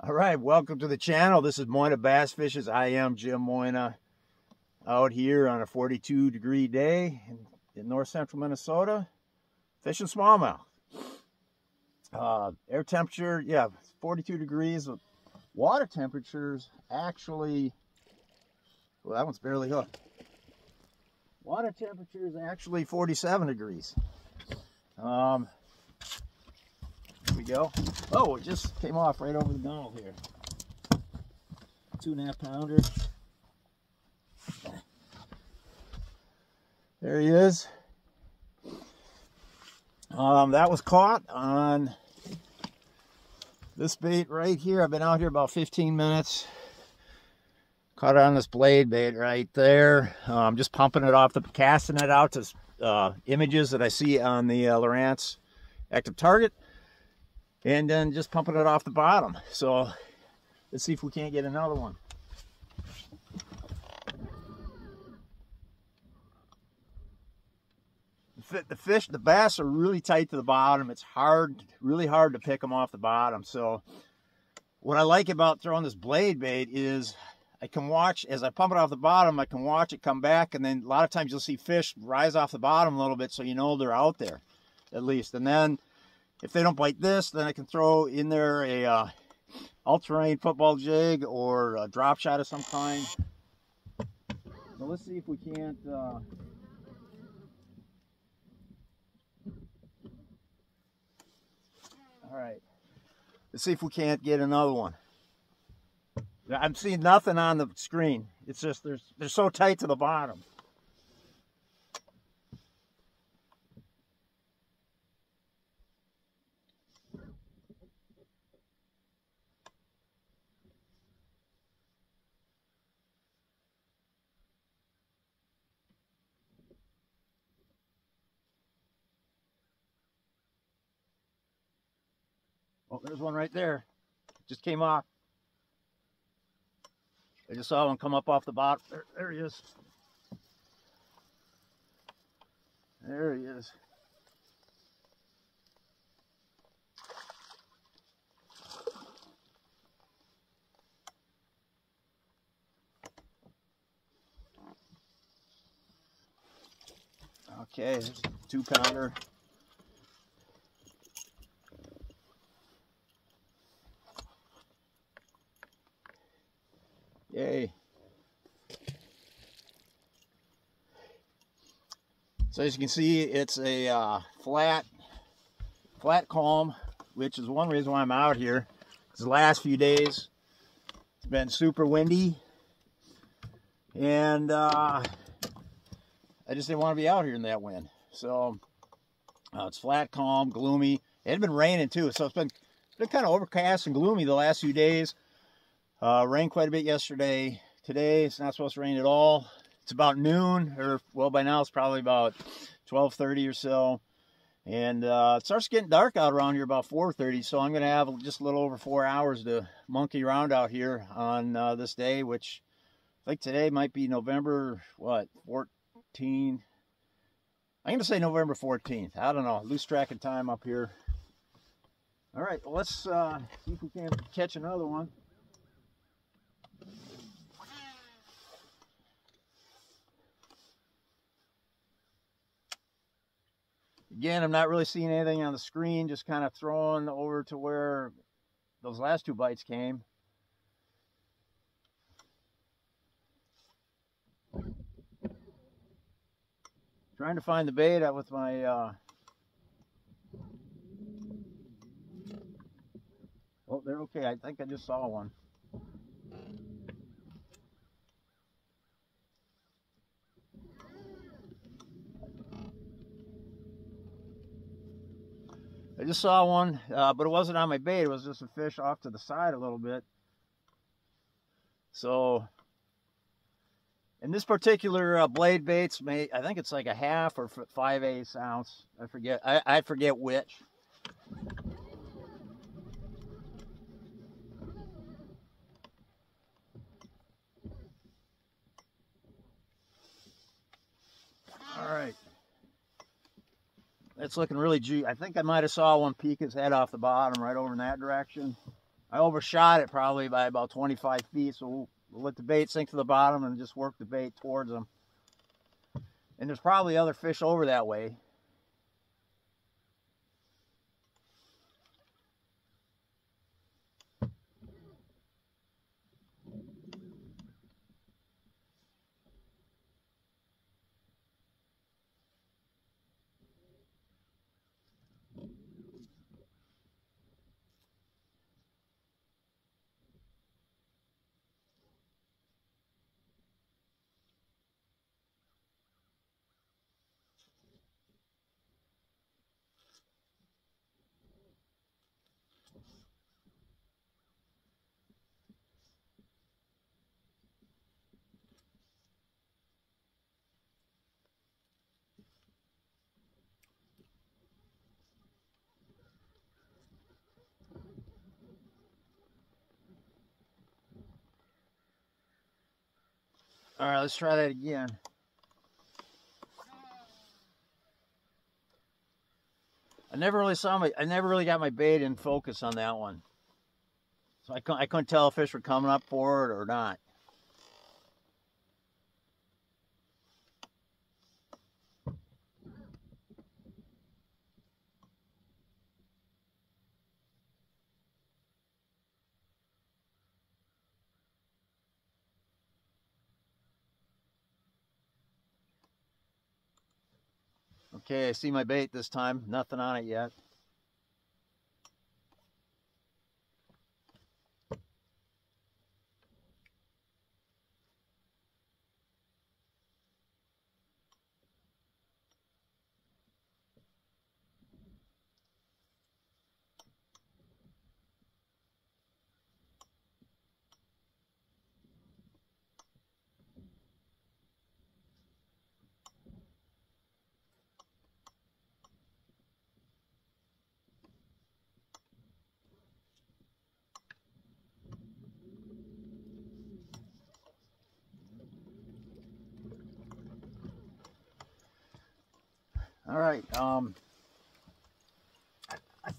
All right, welcome to the channel. This is Moyna Bass Fishes. I am Jim Moyna, out here on a 42-degree day in north central Minnesota, fishing smallmouth. Air temperature, 42 degrees. Water temperatures actually, well, that one's barely hooked. Water temperature is actually 47 degrees. Here we go. Oh, it just came off right over the gunnel here. 2.5 pounder. There he is. That was caught on this bait right here. I've been out here about 15 minutes. Caught it on this blade bait right there. I'm just pumping it off, casting it out to images that I see on the Lowrance active target, and then just pumping it off the bottom. So let's see if we can't get another one. The bass are really tight to the bottom. It's really hard to pick them off the bottom. So what I like about throwing this blade bait is I can watch, as I pump it off the bottom, I can watch it come back, and then a lot of times you'll see fish rise off the bottom a little bit, so you know they're out there, at least. And then if they don't bite this, then I can throw in there a all-terrain football jig or a drop shot of some kind. So let's see if we can't... All right, let's see if we can't get another one. I'm seeing nothing on the screen. It's just they're so tight to the bottom. Oh, there's one right there. Just came off. I just saw one come up off the bottom. There he is. There he is. Okay, there's a 2-pounder. Yay. So as you can see, it's a flat calm, which is one reason why I'm out here. The last few days it's been super windy, and I just didn't want to be out here in that wind. So it's flat, calm, gloomy. It had been raining too, so it's been kind of overcast and gloomy the last few days. Rained quite a bit yesterday. Today it's not supposed to rain at all. It's about noon, or well, by now it's probably about 12:30 or so, and it starts getting dark out around here about 4:30. So I'm going to have just a little over 4 hours to monkey around out here on this day, which I think today might be November 14. I'm going to say November 14th. I don't know. Lose track of time up here. All right, well, let's see if we can catch another one. Again, I'm not really seeing anything on the screen, just kind of throwing over to where those last 2 bites came. Trying to find the bait out with my oh, they're okay. I think I just saw one. I just saw one, but it wasn't on my bait. It was just a fish off to the side a little bit. So, and this particular blade bait's made, I think it's like a 1/2 or 5/8 ounce. I forget. I forget which. All right. It's looking really juicy. I think I might have saw one peek his head off the bottom right over in that direction. I overshot it probably by about 25 feet, so we'll let the bait sink to the bottom and just work the bait towards them. And there's probably other fish over that way. All right, let's try that again. I never really got my bait in focus on that one. So I couldn't tell if fish were coming up for it or not. Okay, I see my bait this time. Nothing on it yet. All right, I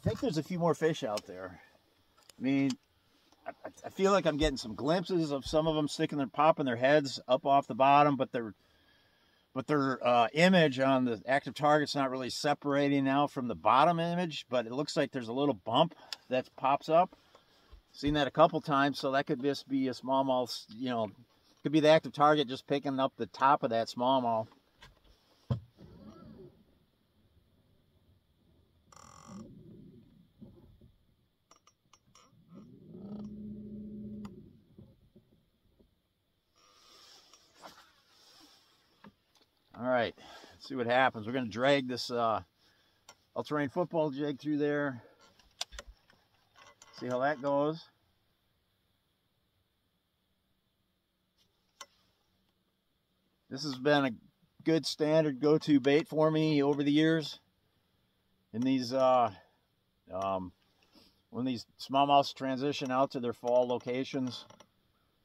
think there's a few more fish out there. I mean, I feel like I'm getting some glimpses of some of them popping their heads up off the bottom, but their image on the active target's not really separating now from the bottom image, but it looks like there's a little bump that pops up. Seen that a couple times, so that could just be a smallmouth, you know, could be the active target just picking up the top of that smallmouth. All right, let's see what happens. We're going to drag this all-terrain football jig through there. See how that goes. This has been a good standard go-to bait for me over the years. In these, when these smallmouths transition out to their fall locations,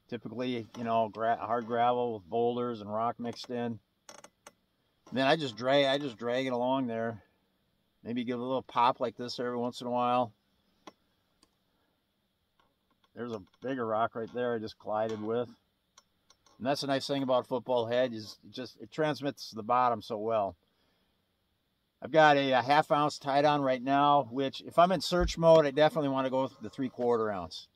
typically, you know, hard gravel with boulders and rock mixed in. And then I just drag it along there. Maybe give a little pop like this every once in a while. There's a bigger rock right there I just collided with. And that's the nice thing about football head is it transmits to the bottom so well. I've got a ½ ounce tied on right now, which if I'm in search mode, I definitely want to go with the 3/4 ounce.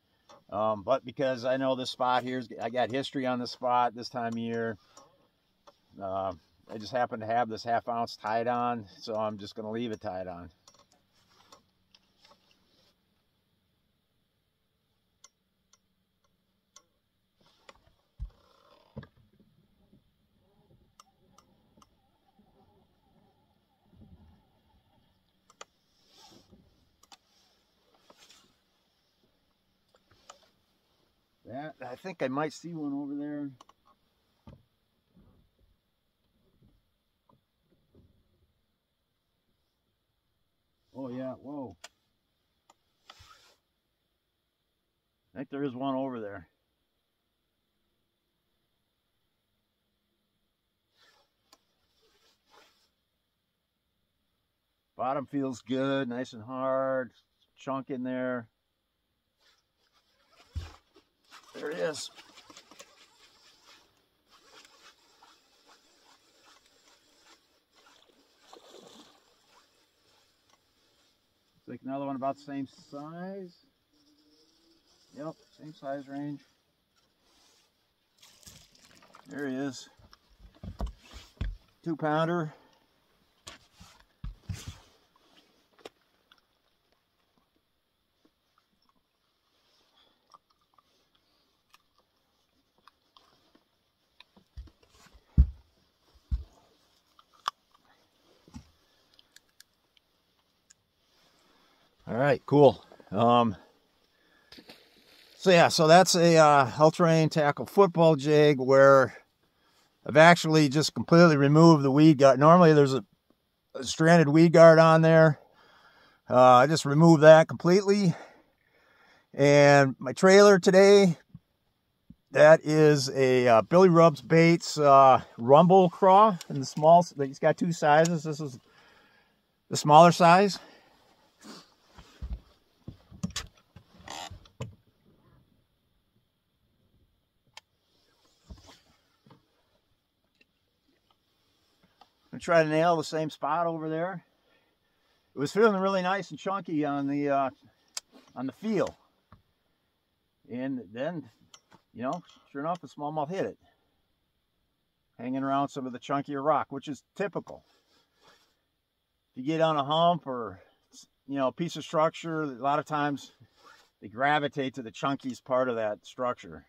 But because I know this spot here, I got history on this spot this time of year. I just happen to have this ½ ounce tied on, so I'm just going to leave it tied on. I think I might see one over there. Oh yeah, whoa. I think there is one over there. Bottom feels good, nice and hard, chunk in there. There it is. Like another one about the same size. Yep, same size range. There he is. 2-pounder. All right, cool. So yeah, so that's a all-terrain tackle football jig where I've actually just completely removed the weed guard. Normally there's a stranded weed guard on there. I just removed that completely. And my trailer today, that is a Billy Rubs Baits Rumble Craw in the small. He's got 2 sizes. This is the smaller size. I'm gonna try to nail the same spot over there. It was feeling really nice and chunky on the feel, and then, you know, sure enough, the smallmouth hit it, hanging around some of the chunkier rock, which is typical. If you get on a hump or, you know, a piece of structure, a lot of times they gravitate to the chunkiest part of that structure.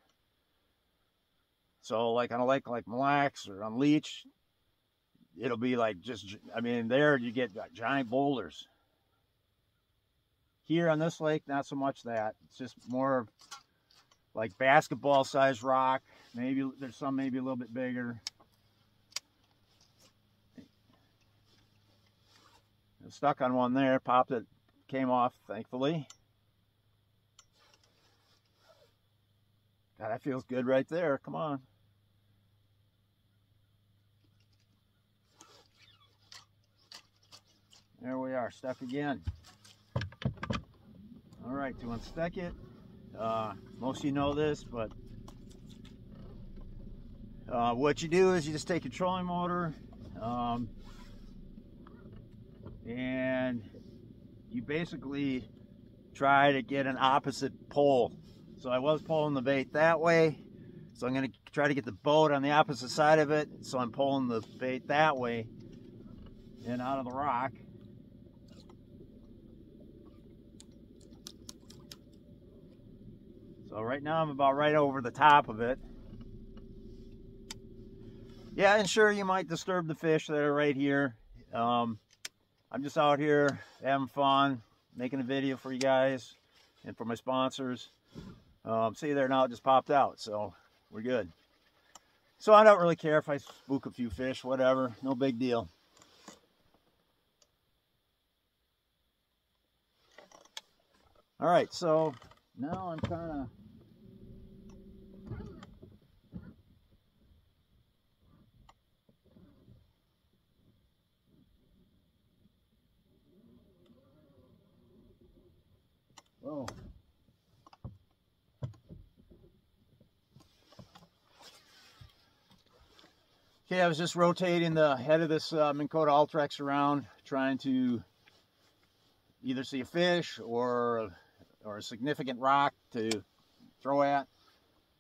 So like on a lake like Mille Lacs or on Leech, it'll be like just, I mean, there you get giant boulders. Here on this lake, not so much that. It's just more like basketball sized rock. Maybe there's some maybe a little bit bigger. I'm stuck on one there, popped it, came off, thankfully. God, that feels good right there. Come on. There we are, stuck again. All right, to unstuck it, most of you know this, but what you do is you just take your trolling motor and you basically try to get an opposite pole. So I was pulling the bait that way, so I'm going to try to get the boat on the opposite side of it, so I'm pulling the bait that way and out of the rock. So right now I'm about right over the top of it. Yeah, and sure, you might disturb the fish that are right here. I'm just out here having fun, making a video for you guys and for my sponsors. See there now, it just popped out, so we're good. So I don't really care if I spook a few fish, whatever, no big deal. All right, so now I'm kind of whoa. Okay, I was just rotating the head of this Minn Kota Ultrex around, trying to either see a fish or a significant rock to throw at.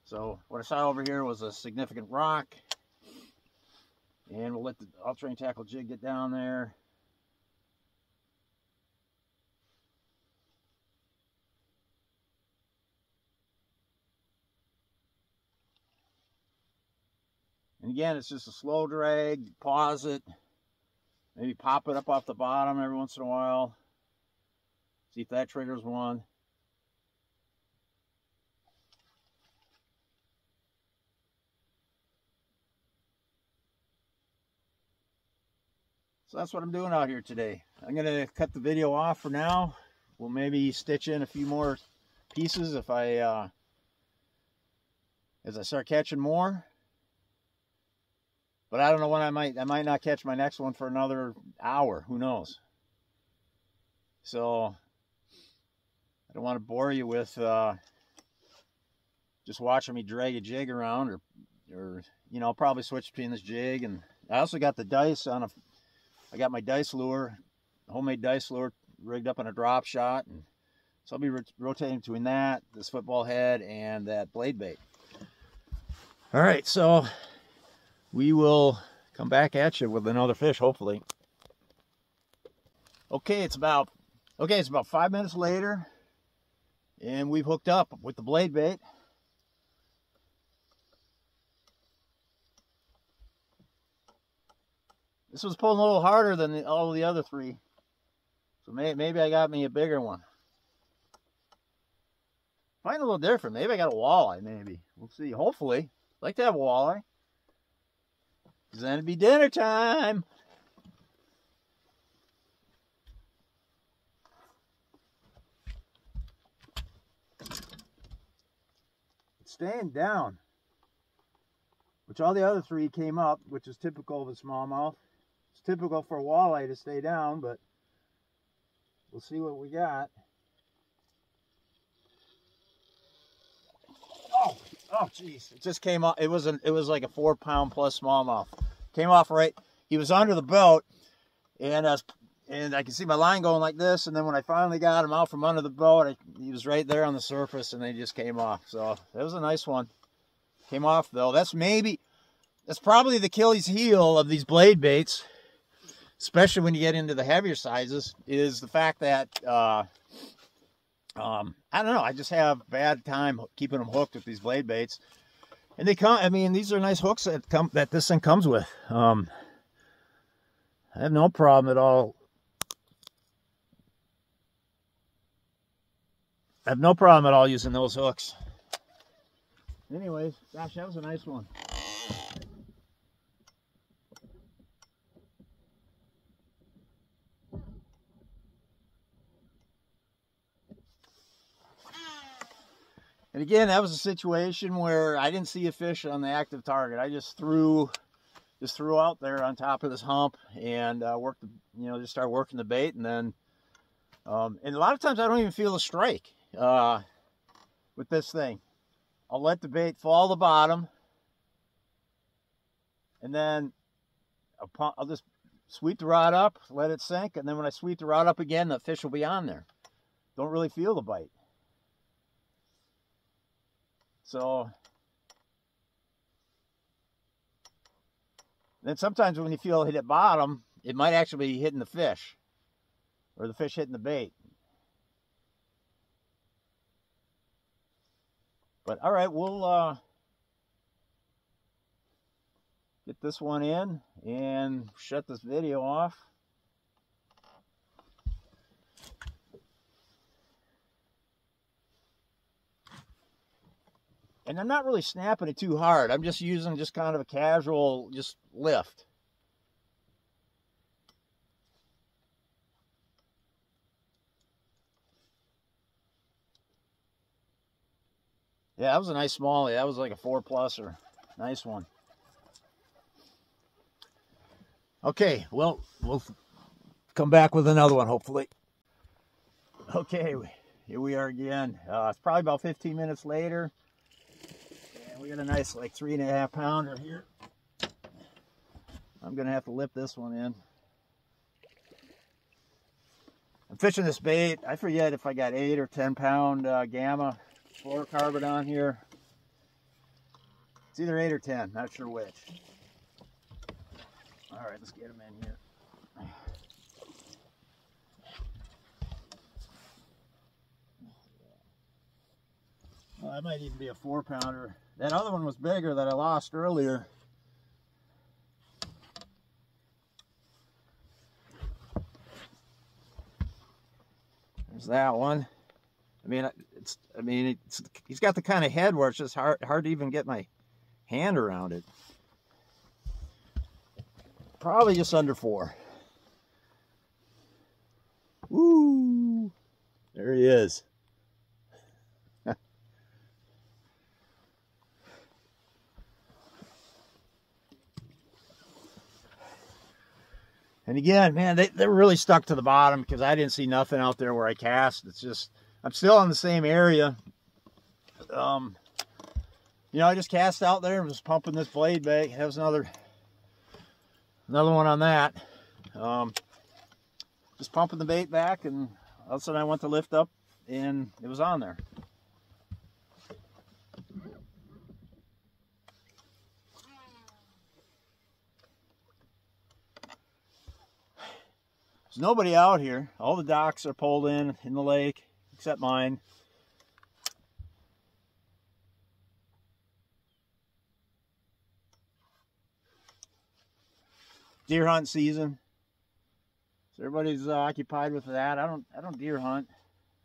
So what I saw over here was a significant rock, and we'll let the all-terrain tackle jig get down there. And again, it's just a slow drag. Pause it, maybe pop it up off the bottom every once in a while, see if that triggers one. So that's what I'm doing out here today. I'm going to cut the video off for now. We'll maybe stitch in a few more pieces if as I start catching more. But I don't know when I might not catch my next one for another hour. Who knows? So I don't want to bore you with just just watching me drag a jig around, or you know, probably switch between this jig. And I also got the dice on I got my dice lure, homemade dice lure rigged up on a drop shot, and so I'll be rotating between that, this football head, and that blade bait. All right, so we will come back at you with another fish, hopefully. Okay, it's about 5 minutes later, and we've hooked up with the blade bait. This was pulling a little harder than all the other three, so maybe I got me a bigger one. Find a little different. Maybe I got a walleye. Maybe we'll see. Hopefully, I'd like to have a walleye, because then it'd be dinner time. It's staying down, which all the other three came up, which is typical of a smallmouth. It's typical for a walleye to stay down, but we'll see what we got. Oh, jeez! It just came off. It was like a 4-pound plus smallmouth. Came off right. He was under the boat, and I can see my line going like this. And then when I finally got him out from under the boat, he was right there on the surface, and they just came off. So that was a nice one. Came off though. That's probably the Achilles heel of these blade baits, especially when you get into the heavier sizes, is the fact that I don't know, I just have bad time keeping them hooked with these blade baits. And they come, I mean, these are nice hooks that this thing comes with. I have no problem at all. I have no problem at all using those hooks. Anyways, gosh, that was a nice one. And again, that was a situation where I didn't see a fish on the active target. I just threw out there on top of this hump and just started working the bait. And then, and a lot of times I don't even feel a strike with this thing. I'll let the bait fall to the bottom, and then I'll just sweep the rod up, let it sink, and then when I sweep the rod up again, the fish will be on there. Don't really feel the bite. So then sometimes when you feel it hit bottom, it might actually be hitting the fish, or the fish hitting the bait. But all right, we'll get this one in and shut this video off. And I'm not really snapping it too hard. I'm just using just kind of a casual, just lift. Yeah, that was a nice smallie. That was like a 4-pluser. Nice one. Okay, well, we'll come back with another one, hopefully. Okay, here we are again. It's probably about 15 minutes later. We got a nice like 3.5 pounder here. I'm gonna have to lift this one in. I'm fishing this bait. I forget if I got 8 or 10 pound Gamma fluorocarbon on here. It's either 8 or 10, not sure which. All right, let's get them in here. Well, that might even be a 4-pounder. That other one was bigger that I lost earlier. There's that one. He's got the kind of head where it's just hard to even get my hand around it. Probably just under 4. Woo! There he is. And again, man, they're really stuck to the bottom because I didn't see nothing out there where I cast. It's just, I'm still in the same area. you know, I just cast out there and was pumping this blade bait. That was another one on that. Just pumping the bait back, and all of a sudden I went to lift up and it was on there. There's nobody out here. All the docks are pulled in the lake, except mine. Deer hunt season. So everybody's occupied with that. I don't deer hunt.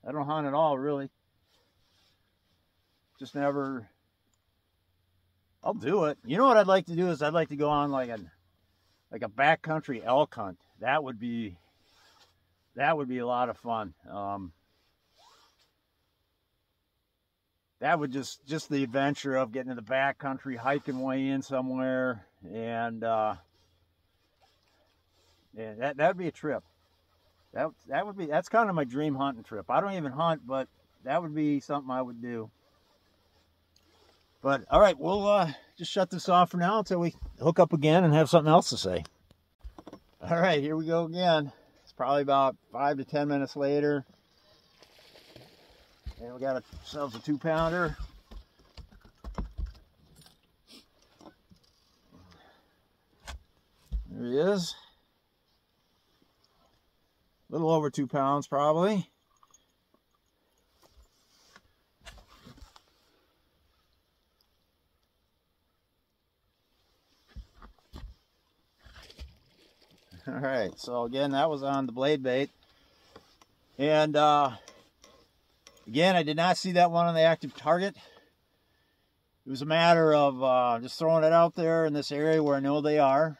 I don't hunt at all, really. Just never. I'll do it. You know what I'd like to do is I'd like to go on like a backcountry elk hunt. That would be a lot of fun. That would just the adventure of getting in the backcountry, hiking way in somewhere, and yeah, that'd be a trip. That's kind of my dream hunting trip. I don't even hunt, but that would be something I would do. But all right, we'll just shut this off for now until we hook up again and have something else to say. All right, here we go again. It's probably about 5 to 10 minutes later, and we got ourselves a 2-pounder. There he is. A little over 2 pounds, probably. All right, so again, that was on the blade bait. And again, I did not see that one on the active target. It was a matter of just throwing it out there in this area where I know they are.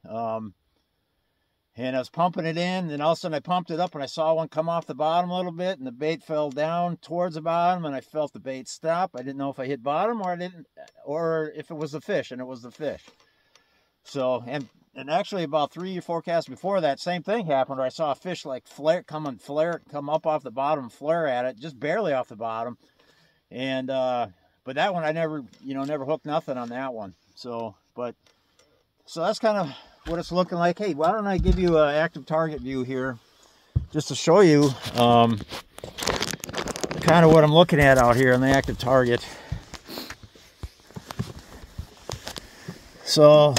And I was pumping it in, and all of a sudden I pumped it up, and I saw one come off the bottom a little bit, and the bait fell down towards the bottom, and I felt the bait stop. I didn't know if I hit bottom or I didn't, or if it was the fish, and it was the fish. So, and actually about 3 or 4 casts before that, same thing happened, where I saw a fish like come up off the bottom, flare at it, just barely off the bottom. And but that one I never hooked nothing on that one. So that's kind of what it's looking like. Hey, why don't I give you an active target view here, just to show you kind of what I'm looking at out here on the active target. So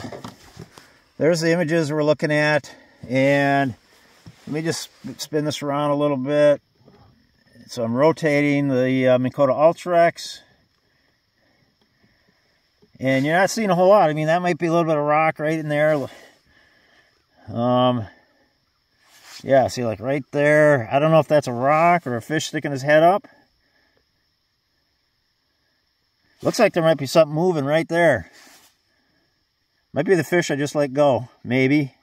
there's the images we're looking at, and let me just spin this around a little bit. So I'm rotating the Minn Kota Ultrex, and you're not seeing a whole lot. I mean, that might be a little bit of rock right in there. Yeah, see, like right there. I don't know if that's a rock or a fish sticking his head up. Looks like there might be something moving right there. Might be the fish I just let go, maybe.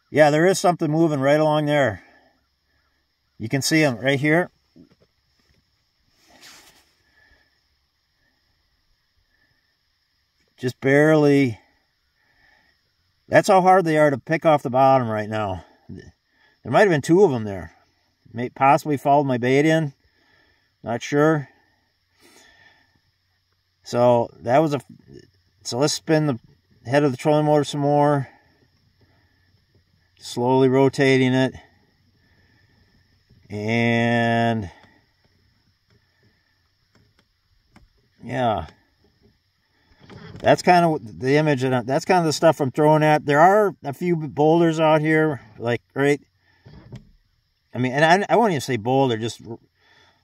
Yeah, there is something moving right along there. You can see him right here. Just barely. That's how hard they are to pick off the bottom right now. There might have been 2 of them there. May possibly followed my bait in. Not sure. So that was so let's spin the head of the trolling motor some more. Slowly rotating it. And yeah. That's kind of the image, that's kind of the stuff I'm throwing at. There are a few boulders out here, like right. I mean, and I won't even say boulder, just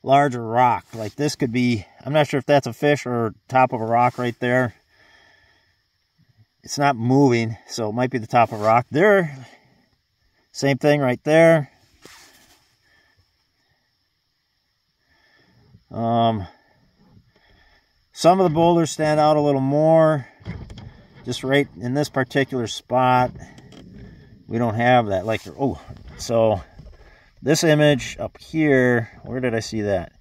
larger rock. Like this could be, I'm not sure if that's a fish or top of a rock right there. It's not moving, so it might be the top of a rock. There, same thing right there. Some of the boulders stand out a little more. Just right in this particular spot, we don't have that. Like, oh, so this image up here, where did I see that?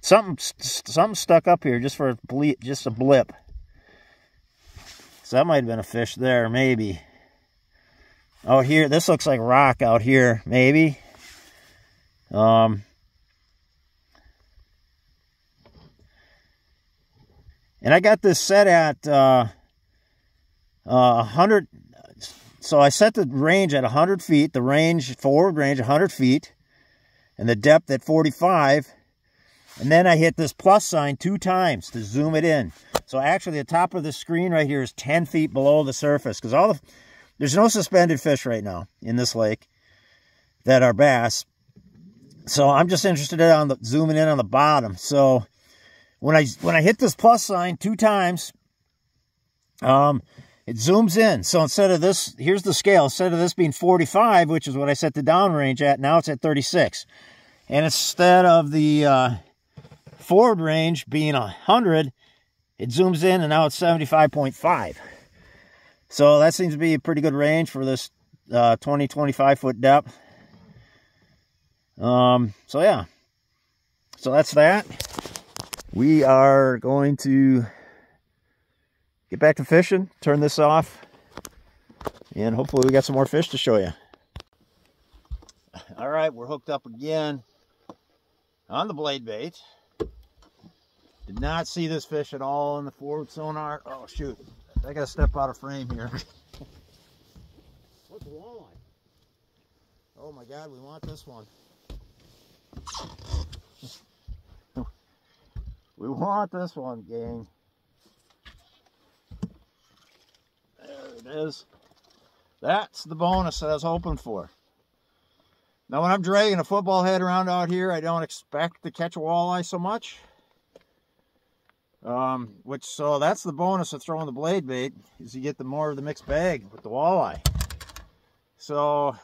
Something stuck up here just for a blip. So that might have been a fish there, maybe. Out here, this looks like rock out here, maybe. And I got this set at 100. So I set the range at 100 feet, the range, forward range 100 feet, and the depth at 45. And then I hit this plus sign 2 times to zoom it in. So actually the top of the screen right here is 10 feet below the surface, because there's no suspended fish right now in this lake that are bass. So I'm just interested in zooming in on the bottom. So when I hit this plus sign 2 times, it zooms in. So instead of this, here's the scale. Instead of this being 45, which is what I set the downrange at, now it's at 36. And instead of the forward range being 100, it zooms in, and now it's 75.5. So that seems to be a pretty good range for this 25 foot depth. So yeah. So that's that. We are going to get back to fishing, turn this off, and hopefully we got some more fish to show you. All right, we're hooked up again on the blade bait. Did not see this fish at all in the forward sonar. Oh shoot, I gotta step out of frame here. What's the walleye? Oh my God, we want this one. We want this one, gang. There it is. That's the bonus that I was hoping for. Now when I'm dragging a football head around out here, I don't expect to catch a walleye so much. So that's the bonus of throwing the blade bait, is you get more of the mixed bag with the walleye. So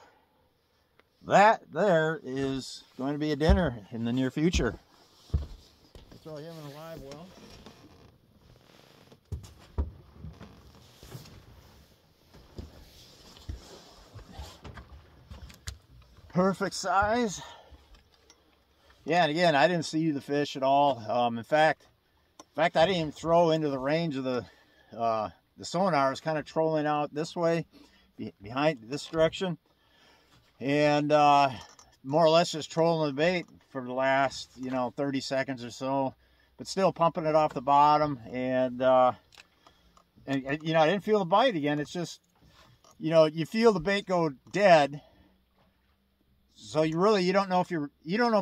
that there is going to be a dinner in the near future. I'll throw him in a live well. Perfect size. Yeah, and again, I didn't see the fish at all. In fact, I didn't even throw into the range of the sonar. I was kind of trolling out this way, behind this direction, and more or less just trolling the bait for the last 30 seconds or so, but still pumping it off the bottom. And I didn't feel the bite again. It's just you feel the bait go dead. So you don't know if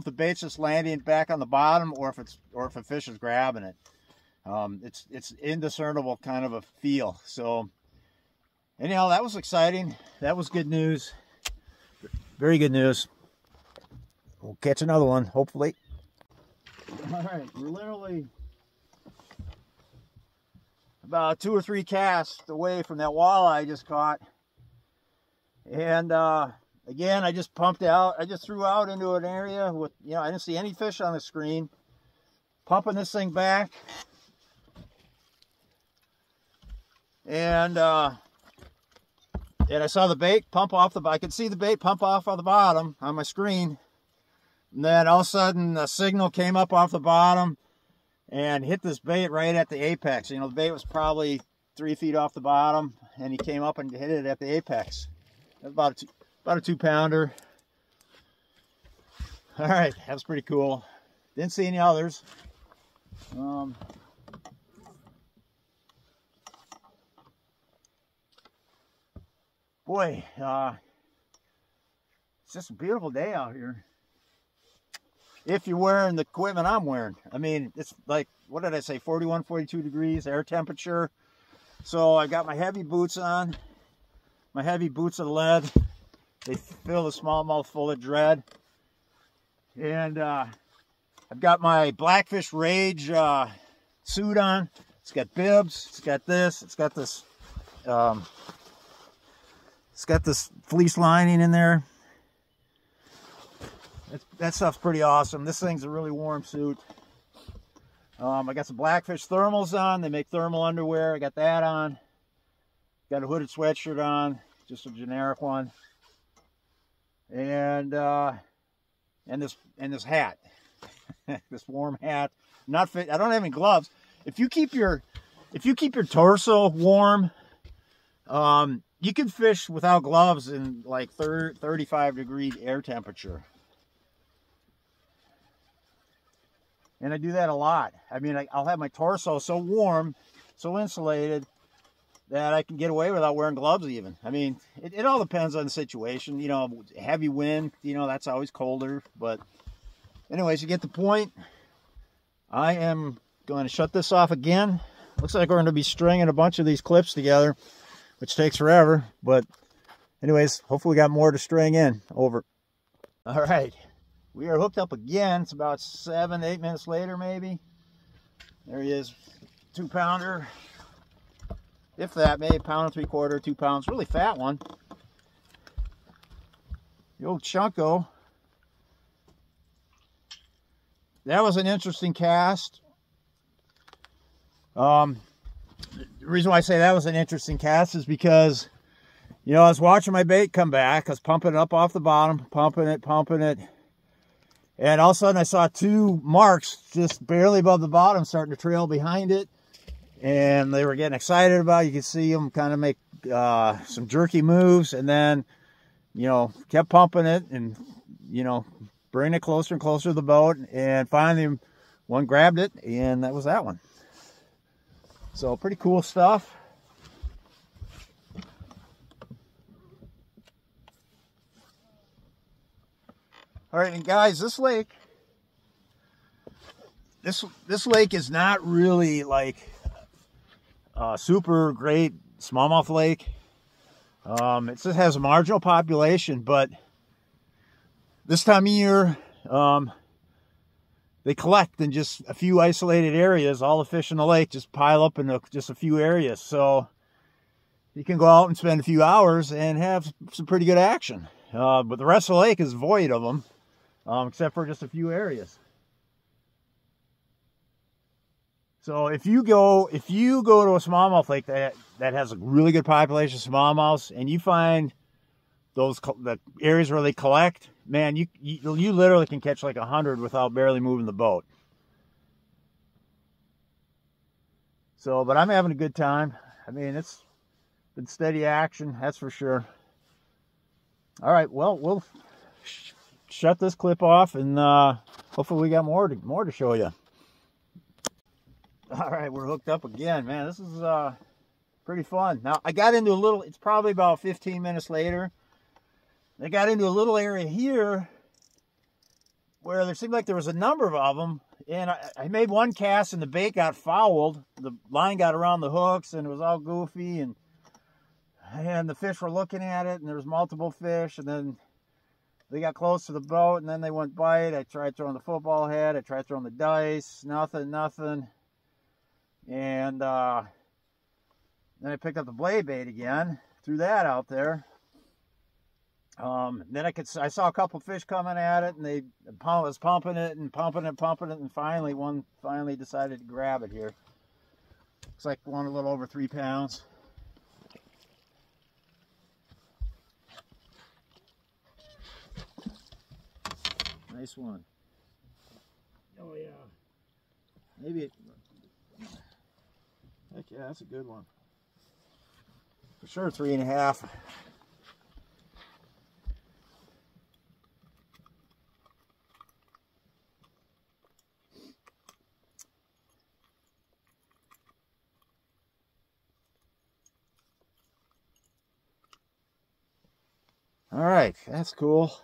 the bait's just landing back on the bottom or if a fish is grabbing it. It's indiscernible kind of a feel. So anyhow, that was exciting. That was good news. Very good news. We'll catch another one, hopefully. All right, we're literally about 2 or 3 casts away from that walleye I just caught. And again, I just pumped out. I just threw out into an area with, I didn't see any fish on the screen. Pumping this thing back. And I saw the bait pump off I could see the bait pump off of the bottom on my screen. And then all of a sudden, a signal came up off the bottom and hit this bait right at the apex. The bait was probably 3 feet off the bottom, and he came up and hit it at the apex. That was about a 2-pounder. All right, that was pretty cool. Didn't see any others. Boy, it's just a beautiful day out here. If you're wearing the equipment I'm wearing. I mean, it's like, what did I say, 41, 42 degrees air temperature. So I got my heavy boots on. My heavy boots are lead. They fill the smallmouth full of dread. And I've got my Blackfish Rage suit on. It's got bibs. It's got this. It's got this fleece lining in there. That stuff's pretty awesome. This thing's a really warm suit. I got some Blackfish thermals on. They make thermal underwear. I got that on. Got a hooded sweatshirt on, just a generic one. And this hat, this warm hat. Not fit. I don't have any gloves. If you keep your torso warm, you can fish without gloves in like 35 degree air temperature. And I do that a lot. I mean, I'll have my torso so warm, so insulated, that I can get away without wearing gloves even. I mean, it all depends on the situation. You know, heavy wind, you know, that's always colder. But anyways, you get the point. I am going to shut this off again. Looks like we're going to be stringing a bunch of these clips together, which takes forever. But anyways, hopefully we got more to string in. Over. All right. We are hooked up again. It's about 7, 8 minutes later, maybe. There he is, 2-pounder. If that, maybe 1.75 pounds, 2 pounds. Really fat one. The old Chunko. That was an interesting cast. The reason why I say that was an interesting cast is because, you know, I was watching my bait come back. I was pumping it up off the bottom, pumping it. And all of a sudden I saw 2 marks just barely above the bottom starting to trail behind it. And they were getting excited about it. You could see them kind of make some jerky moves. And then, you know, kept pumping it and, you know, bringing it closer and closer to the boat. And finally one grabbed it, and that was that one. So pretty cool stuff. All right, and guys, this lake is not really like a super great smallmouth lake. It just has a marginal population, but this time of year, they collect in just a few isolated areas. All the fish in the lake just pile up in just a few areas. So you can go out and spend a few hours and have some pretty good action. But the rest of the lake is void of them. Except for just a few areas. So if you go to a smallmouth lake that has a really good population of smallmouths, and you find the areas where they collect, man, you literally can catch like 100 without barely moving the boat. So, but I'm having a good time. I mean, it's been steady action, that's for sure. All right, well, we'll shut this clip off, and hopefully we got more to show you. All right, we're hooked up again, man. This is pretty fun. Now I got into a little, it's probably about 15 minutes later, I got into a little area here where there seemed like there was a number of them, and I made one cast and the bait got fouled. The line got around the hooks and it was all goofy, and the fish were looking at it, and there was multiple fish, and then they got close to the boat, and then they went bite. I tried throwing the football head. I tried throwing the dice. Nothing. And then I picked up the blade bait again. Threw that out there. Then I saw a couple fish coming at it, and they was pumping it, and finally one decided to grab it here. Looks like one a little over 3 pounds. Nice one. Oh yeah. Maybe it. Heck yeah, that's a good one. For sure, 3.5. All right, that's cool.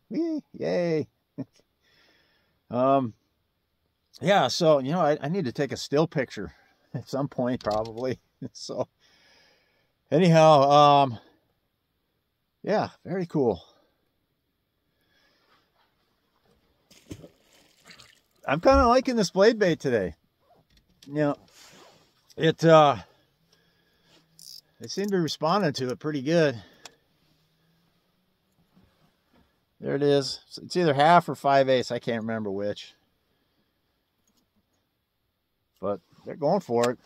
Whee, yay. Yeah, so, you know, I need to take a still picture at some point, probably. So, anyhow, yeah, very cool. I'm kind of liking this blade bait today. You know, they seem to be responding to it pretty good. There it is. It's either 1/2 or 5/8. I can't remember which. But they're going for it.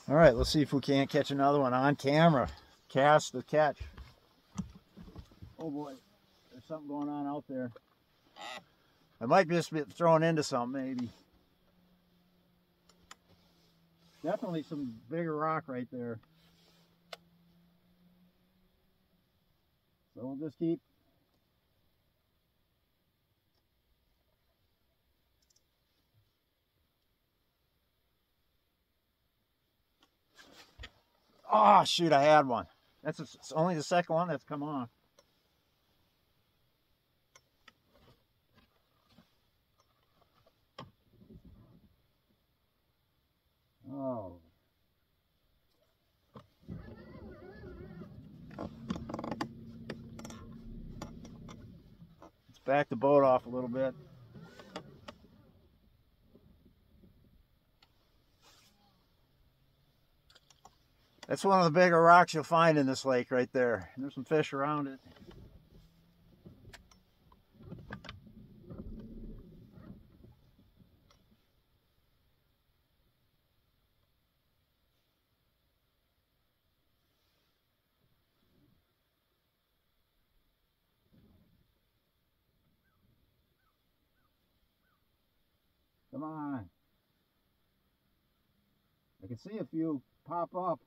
All right, let's see if we can't catch another one on camera. Cast the catch. Oh boy, there's something going on out there. I might just be thrown into something, maybe. Definitely some bigger rock right there. So we'll just keep Oh, shoot, I had one. It's only the second one that's come on. Oh. Let's back the boat off a little bit. That's one of the bigger rocks you'll find in this lake right there. And there's some fish around it. Come on. I can see a few pop up.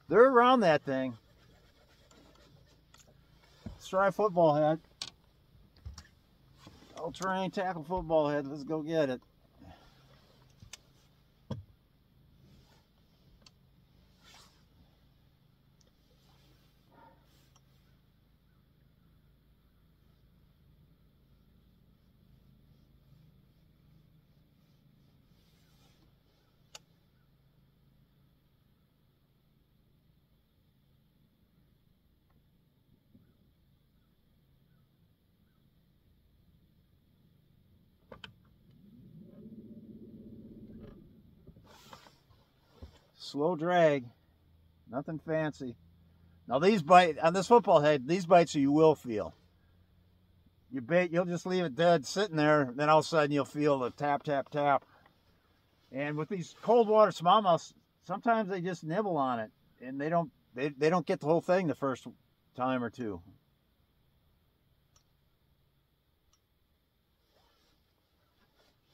They're around that thing. Let's try football head. All-terrain tackle football head. Let's go get it. Slow drag, nothing fancy. Now these bite on this football head. These bites you will feel. You bait, you'll just leave it dead sitting there. Then all of a sudden you'll feel the tap, tap, tap. And with these cold water smallmouths, sometimes they just nibble on it, and they don't get the whole thing the first time or two.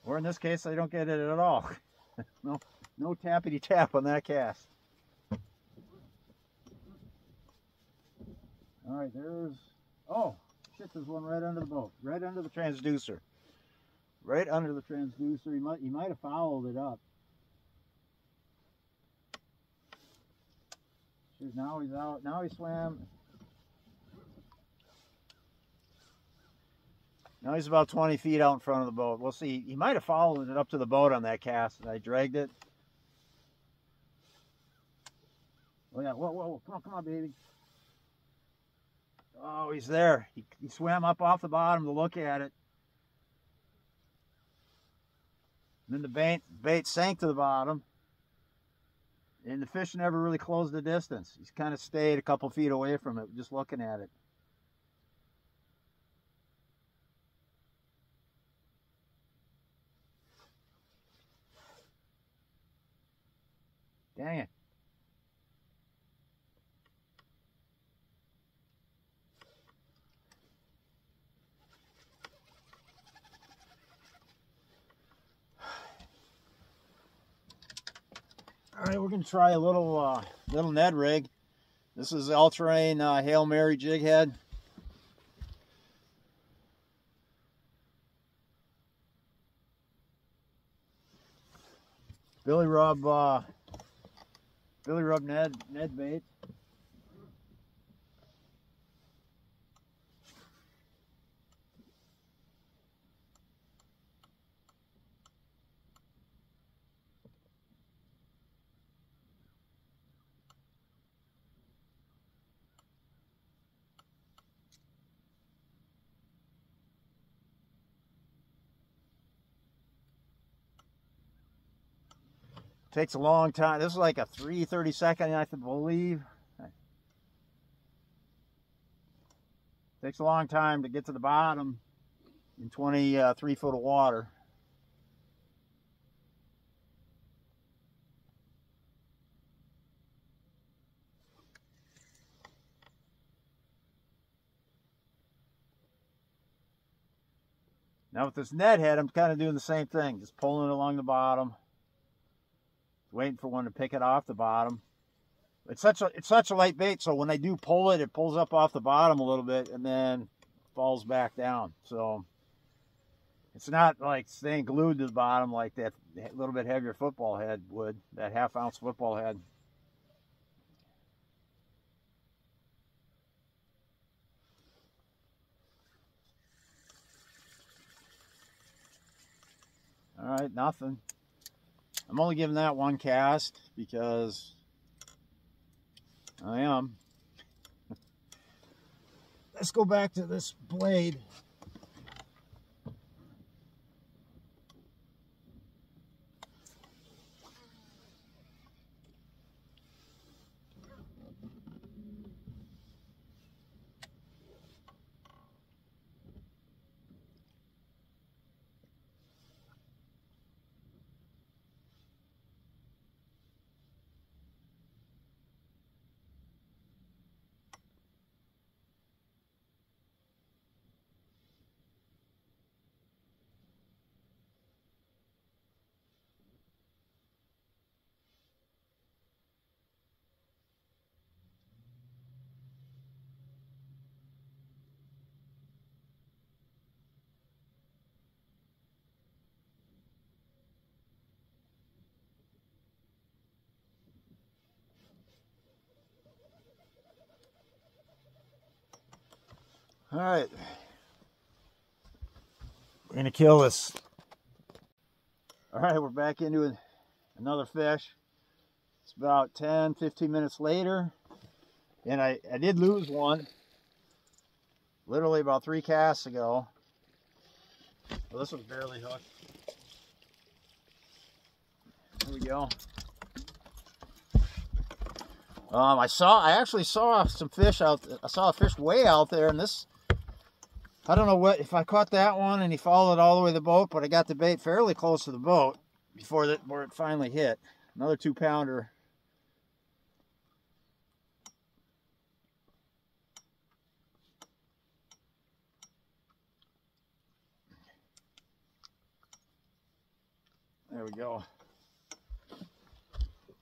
Or in this case, they don't get it at all. No tappity tap on that cast. All right, there's, oh, shit, there's one right under the boat, right under the transducer. Right under the transducer. He might have fouled it up. Shoot, now he's out. Now he swam. Now he's about 20 feet out in front of the boat. We'll see. He might have followed it up to the boat on that cast, and I dragged it. Oh yeah, whoa, whoa, whoa. Come on, baby. Oh, he's there. He swam up off the bottom to look at it. And then the bait sank to the bottom, and the fish never really closed the distance. He's kind of stayed a couple feet away from it, just looking at it. Dang it. All right, we're gonna try a little Ned rig. This is all-terrain Hail Mary jig head. Billy Rub Ned bait. Takes a long time. This is like a 3/32, I believe. Takes a long time to get to the bottom in 23 foot of water. Now with this net head, I'm kind of doing the same thing, just pulling it along the bottom, waiting for one to pick it off the bottom. It's such a light bait, so when I do pull it, it pulls up off the bottom a little bit and then falls back down. So it's not like staying glued to the bottom like that little bit heavier football head would, that 1/2 ounce football head. All right, nothing. I'm only giving that one cast because I am. Let's go back to this blade. All right, we're gonna kill this. All right, we're back into another fish. It's about 10-15 minutes later, and I did lose one literally about 3 casts ago. Well, this one's barely hooked. There we go. I actually saw some fish out. I saw a fish way out there, and this, I don't know what, if I caught that one and he followed all the way to the boat, but I got the bait fairly close to the boat before where it finally hit. Another 2-pounder. There we go.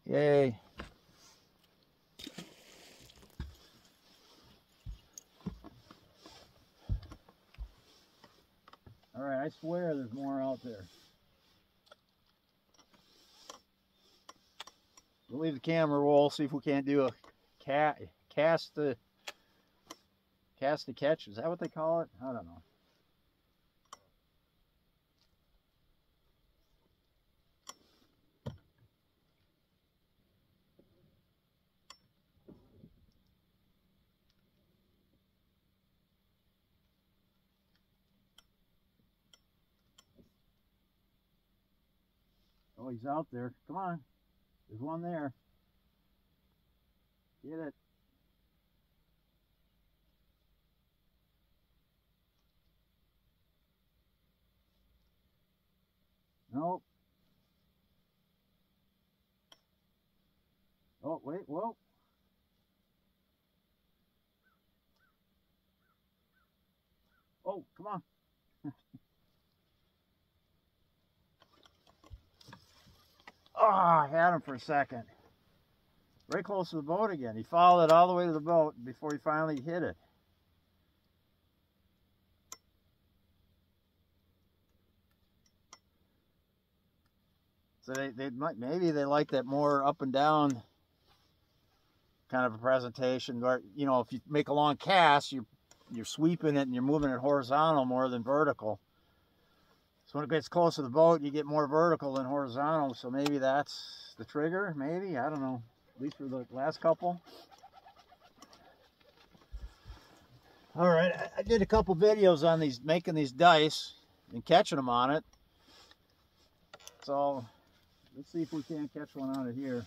Yay. All right, I swear there's more out there. We'll leave the camera roll, see if we can't do a cast to catch. Is that what they call it? I don't know. Oh, he's out there. Come on. There's one there. Get it. Nope. Oh, wait, whoa. Oh, come on. Oh, I had him for a second. Right close to the boat again. He followed it all the way to the boat before he finally hit it. So maybe they like that more up and down kind of a presentation, where, you know, if you make a long cast, you're sweeping it and you're moving it horizontal more than vertical. So when it gets close to the boat, you get more vertical than horizontal. So maybe that's the trigger. Maybe, I don't know. At least for the last couple. All right, I did a couple videos on these, making these dice and catching them on it. So let's see if we can't catch one on it here.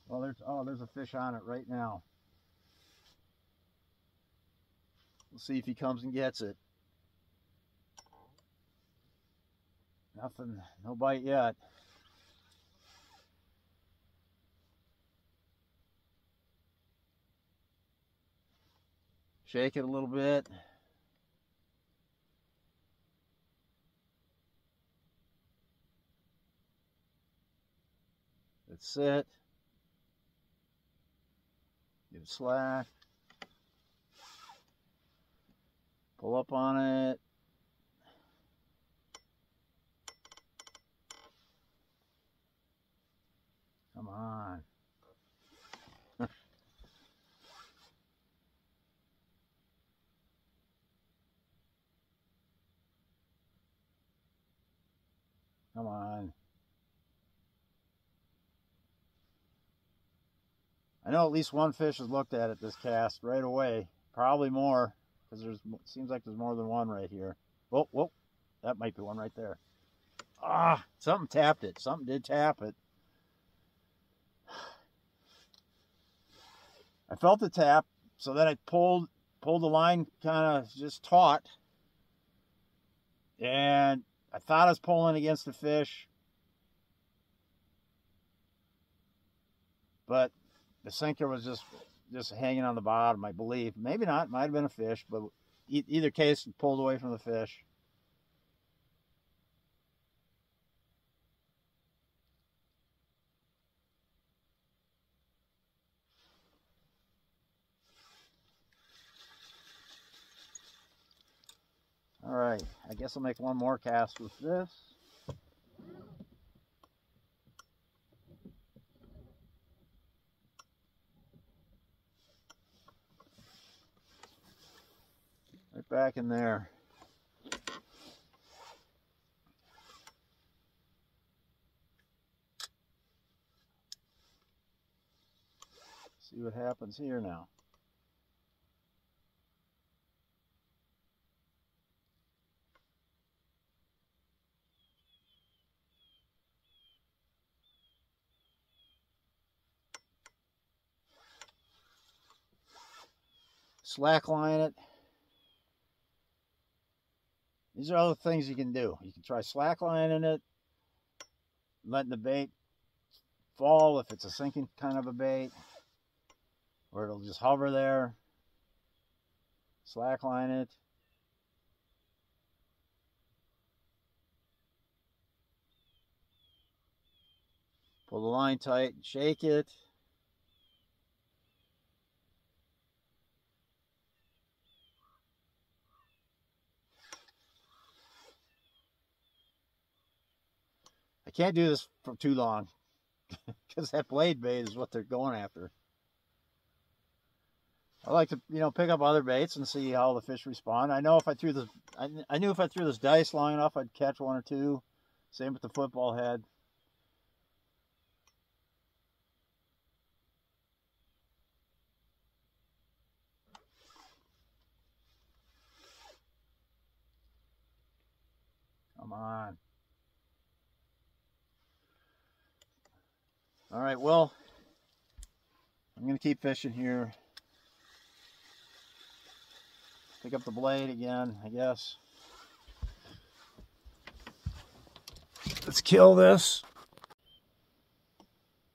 Well, there's a fish on it right now. We'll see if he comes and gets it. Nothing, no bite yet. Shake it a little bit. That's it. Give it slack. Pull up on it. Come on. Come on. I know at least one fish has looked at it this cast right away. Probably more, because seems like there's more than one right here. Whoa, whoa. That might be one right there. Ah, something tapped it. Something did tap it. I felt the tap, so then I pulled the line kind of just taut. And I thought I was pulling against the fish. But the sinker was just hanging on the bottom, I believe. Maybe not. It might have been a fish, but either case, it pulled away from the fish. All right, I guess I'll make one more cast with this. Right back in there. See what happens here now. Slackline it. These are other things you can do. You can try slacklining it, letting the bait fall if it's a sinking kind of a bait, or it'll just hover there. Slackline it. Pull the line tight and shake it. I can't do this for too long because that blade bait is what they're going after. I like to, pick up other baits and see how the fish respond. I know if I threw this, I knew if I threw this dice long enough, I'd catch one or two. Same with the football head. Come on. All right, well, I'm going to keep fishing here. Pick up the blade again, I guess. Let's kill this.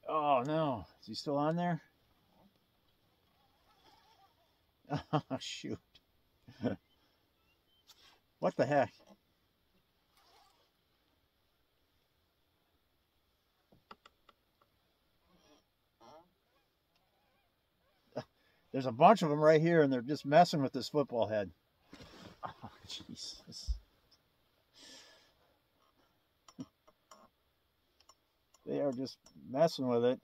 Oh, no. Is he still on there? Oh, shoot. What the heck? There's a bunch of them right here, and they're just messing with this football head. Oh, Jesus. They are just messing with it.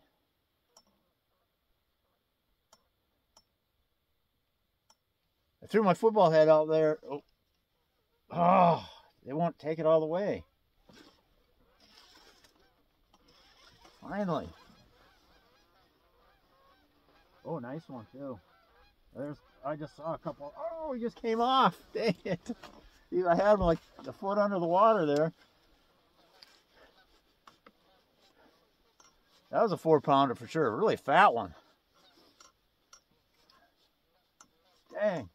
I threw my football head out there. Oh, they won't take it all the way. Finally. Oh, nice one too. I just saw a couple. Oh, he just came off. Dang it. I had him like a foot under the water there. That was a 4-pounder for sure. Really fat one. Dang.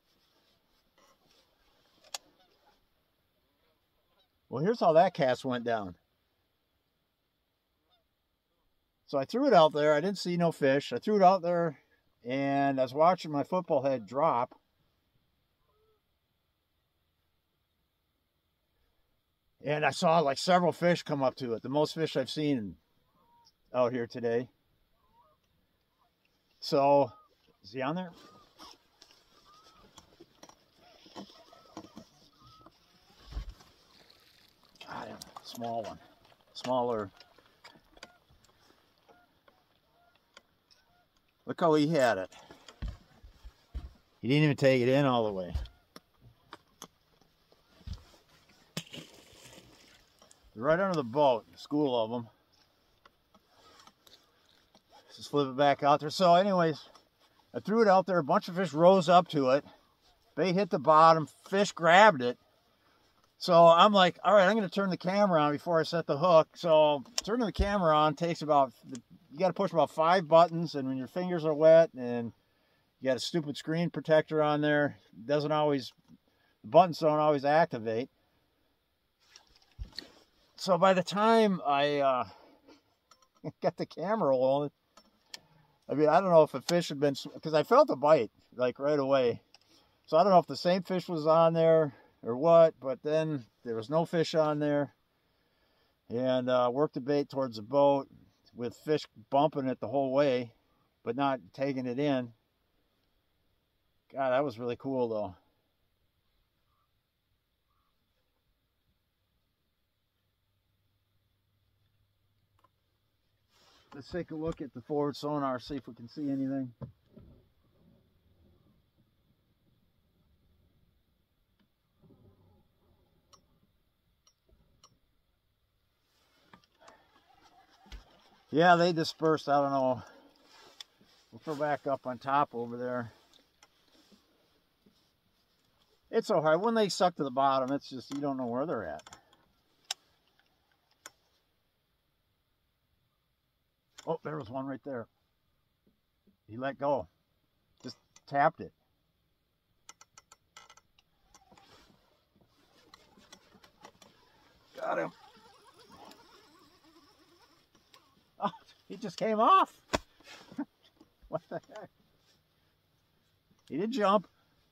Well, here's how that cast went down. So I threw it out there. I didn't see no fish. I threw it out there, and I was watching my football head drop. And I saw like several fish come up to it. The most fish I've seen out here today. So, is he on there? Got him. Small one. Smaller. Look how he had it. He didn't even take it in all the way. Right under the boat, a school of them. Just flip it back out there. So anyways, I threw it out there. A bunch of fish rose up to it. Bait hit the bottom. Fish grabbed it. So I'm like, all right, I'm going to turn the camera on before I set the hook. So turning the camera on takes about, you got to push about 5 buttons. And when your fingers are wet and you got a stupid screen protector on there, it doesn't always, the buttons don't always activate. So by the time I got the camera rolling, I mean, I don't know if a fish had been, because I felt a bite like right away. So I don't know if the same fish was on there or what, but then there was no fish on there. And worked the bait towards the boat with fish bumping it the whole way, but not taking it in. God, that was really cool though. Let's take a look at the forward sonar, see if we can see anything. Yeah, they dispersed. I don't know. We'll throw back up on top over there. It's so hard. When they suck to the bottom, it's just, you don't know where they're at. Oh, there was one right there. He let go. Just tapped it. Got him. Oh, he just came off. What the heck? He didn't jump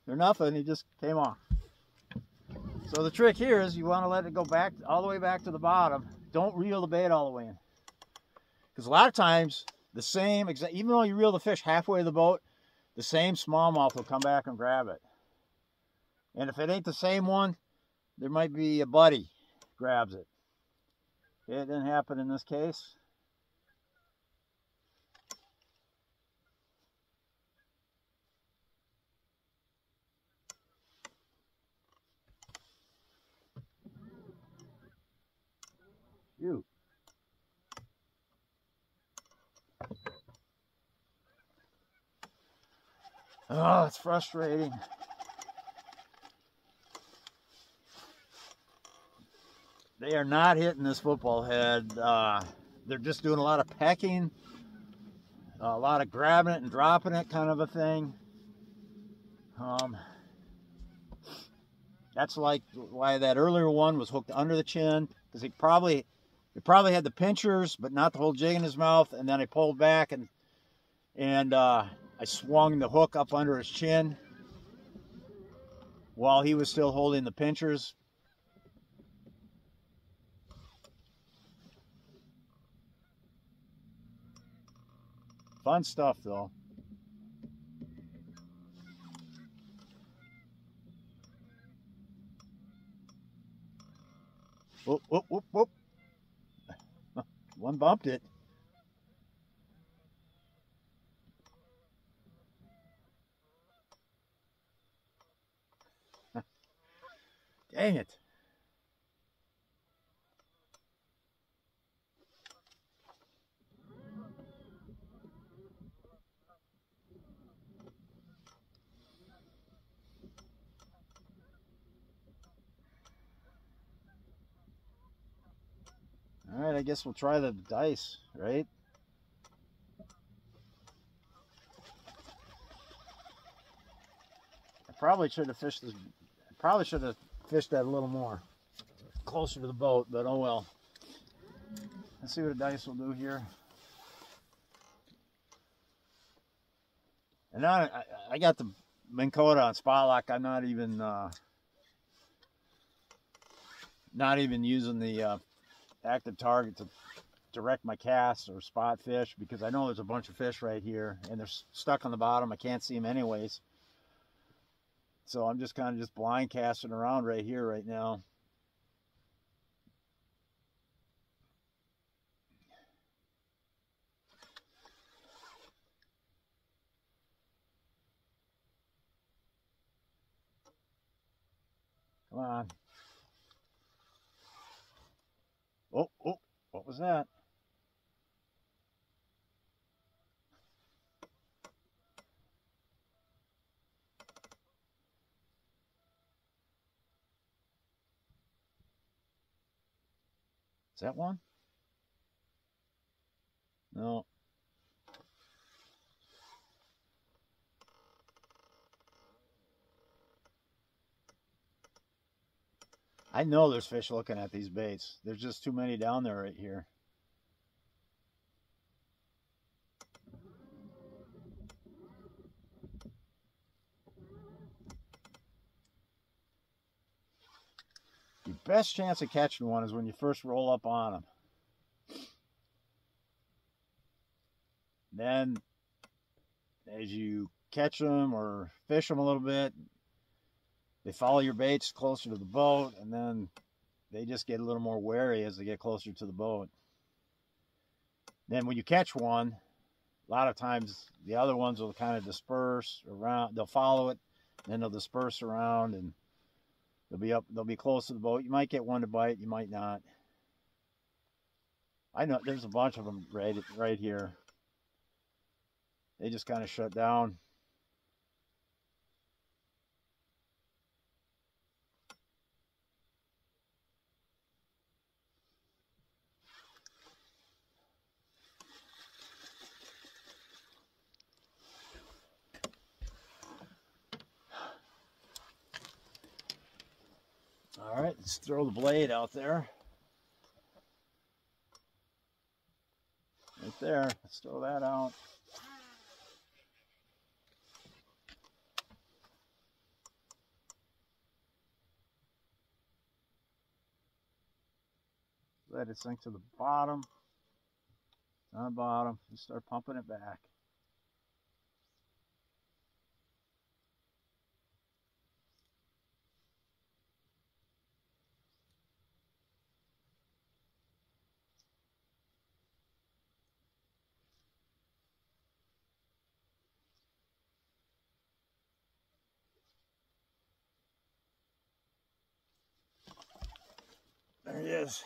or nothing. He just came off. So the trick here is you want to let it go back, all the way back to the bottom. Don't reel the bait all the way in. Because a lot of times, the same, even though you reel the fish halfway to the boat, the same smallmouth will come back and grab it. And if it ain't the same one, there might be a buddy grabs it. It didn't happen in this case. Shoot. Oh, it's frustrating. They are not hitting this football head. They're just doing a lot of pecking, a lot of grabbing it and dropping it kind of a thing. That's like why that earlier one was hooked under the chin, because it probably had the pinchers, but not the whole jig in his mouth. And then I pulled back and I swung the hook up under his chin while he was still holding the pinchers. Fun stuff though. Whoop, whoop, whoop, whoop. One bumped it. Dang it. All right, I guess we'll try the dice, right? I probably should have fished this. I probably should have fished that a little more closer to the boat, but oh well. Let's see what a dice will do here. And now I got the Minn Kota on spot lock. I'm not even not even using the active target to direct my cast or spot fish, because I know there's a bunch of fish right here and they're stuck on the bottom. I can't see them anyways. So I'm just kind of just blind casting around right here right now. Come on. Oh, what was that? Is that one? No. I know there's fish looking at these baits. There's just too many down there right here. Your best chance of catching one is when you first roll up on them. Then, as you catch them or fish them a little bit, they follow your baits closer to the boat, and then they just get a little more wary as they get closer to the boat. Then when you catch one, a lot of times the other ones will kind of disperse around. They'll follow it, then they'll disperse around, and they'll be close to the boat. You might get one to bite, you might not. I know there's a bunch of them right here. They just kind of shut down. All right, let's throw the blade out there. Right there, let's throw that out. Let it sink to the bottom. On the bottom, you start pumping it back. There he is.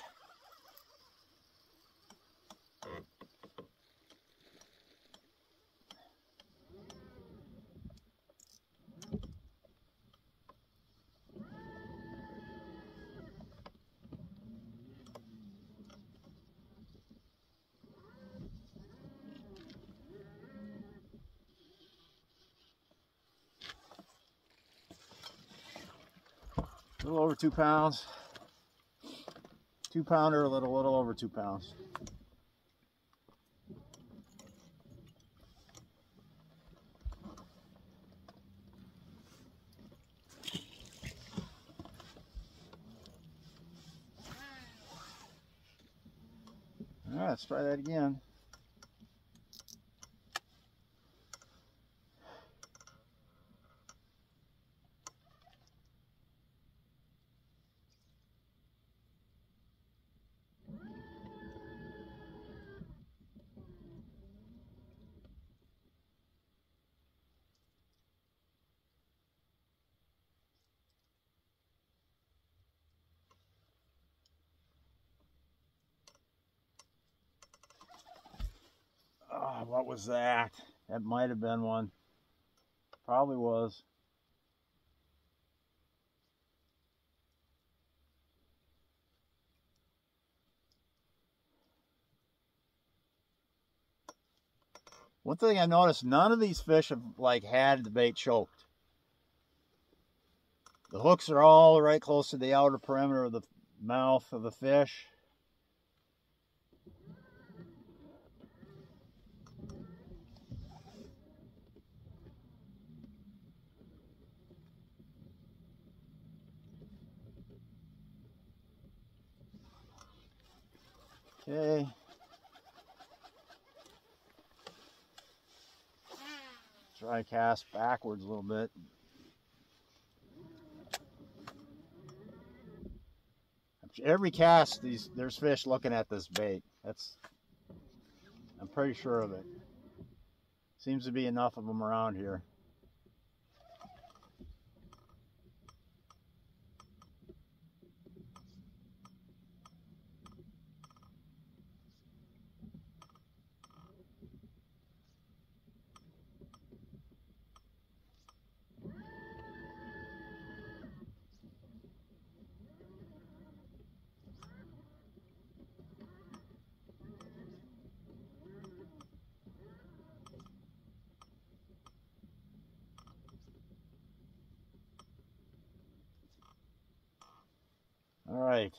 A little over 2 pounds. 2 pounder, a little over 2 pounds. All right, let's try that again. Oh, what was that? That might have been one. Probably was. One thing I noticed, none of these fish have had the bait choked. The hooks are all right close to the outer perimeter of the mouth of the fish. Okay. Try to cast backwards a little bit. Every cast, there's fish looking at this bait. I'm pretty sure of it. Seems to be enough of them around here. All right.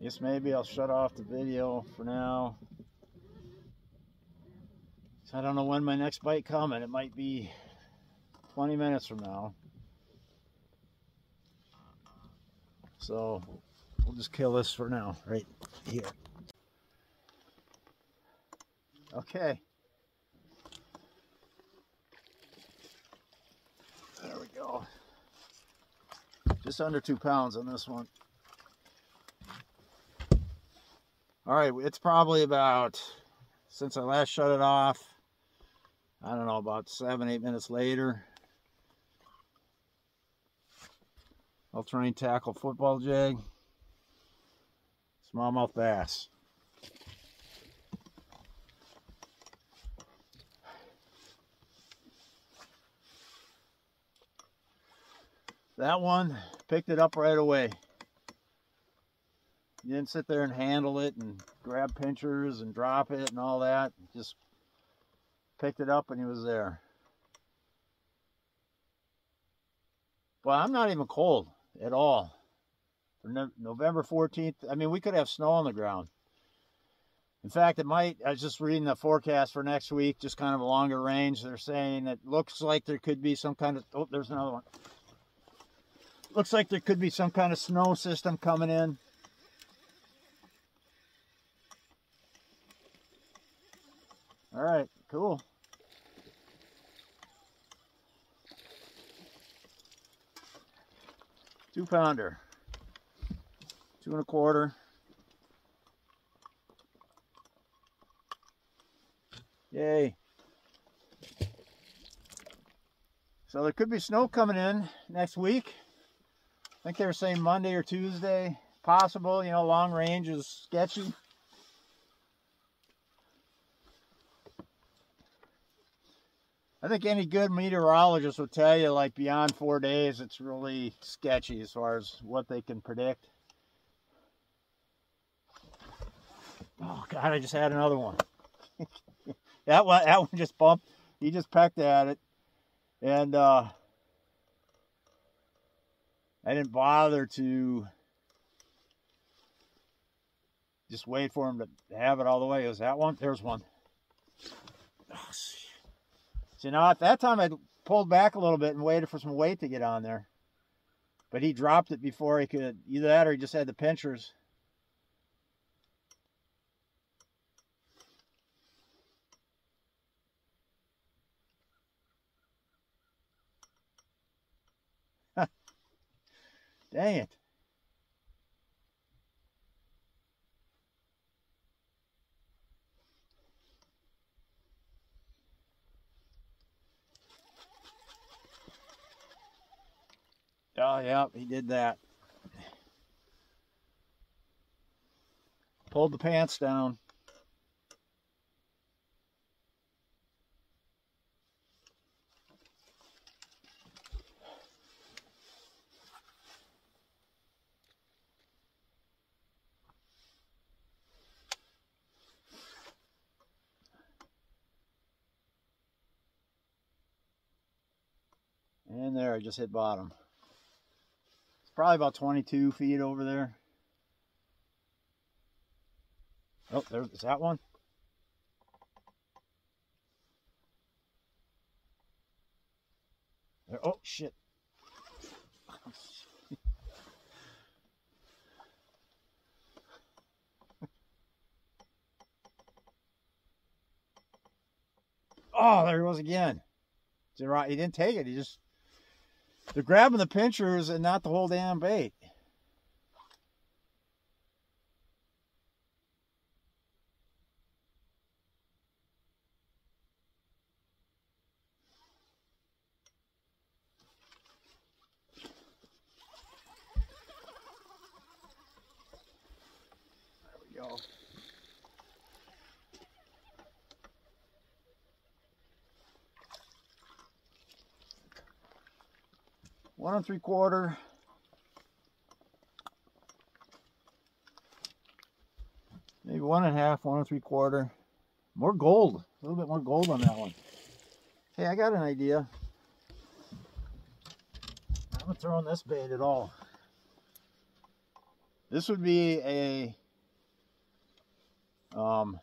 Guess maybe I'll shut off the video for now. So I don't know when my next bite coming. It might be 20 minutes from now. So we'll just kill this for now, right here. Okay. There we go. Just under 2 pounds on this one. All right, it's probably about, since I last shut it off, I don't know, about 7-8 minutes later. I'll try and tackle football jig, smallmouth bass. That one, picked it up right away. You didn't sit there and handle it and grab pinchers and drop it and all that. Just picked it up and he was there. Well, I'm not even cold at all. For November 14th, I mean, we could have snow on the ground. In fact, it might, I was just reading the forecast for next week, just kind of a longer range. They're saying it looks like there could be some kind of, oh, there's another one. Looks like there could be some kind of snow system coming in. All right, cool. Two-pounder, 2 1/4. Yay. So there could be snow coming in next week. I think they were saying Monday or Tuesday. Possible, you know, long range is sketchy. I think any good meteorologist would tell you, like, beyond 4 days, it's really sketchy as far as what they can predict. Oh, God, I just had another one. that one just bumped. He just pecked at it. And I didn't bother to just wait for him to have it all the way. It was that one. There's one. Oh, so, you know, at that time I pulled back a little bit and waited for some weight to get on there. But he dropped it before he could, either that or he just had the pinchers. Dang it. Oh, yeah, he did that. Pulled the pants down. And there, I just hit bottom. It's probably about 22 feet over there. Oh, there's that one. There, oh, shit. Oh, there he was again. He didn't take it. They're grabbing the pinchers and not the whole damn bait. There we go. One 3/4. Maybe 1.5, 1 3/4. More gold. A little bit more gold on that one. Hey, I got an idea. I'm not throwing this bait at all. This would be a hang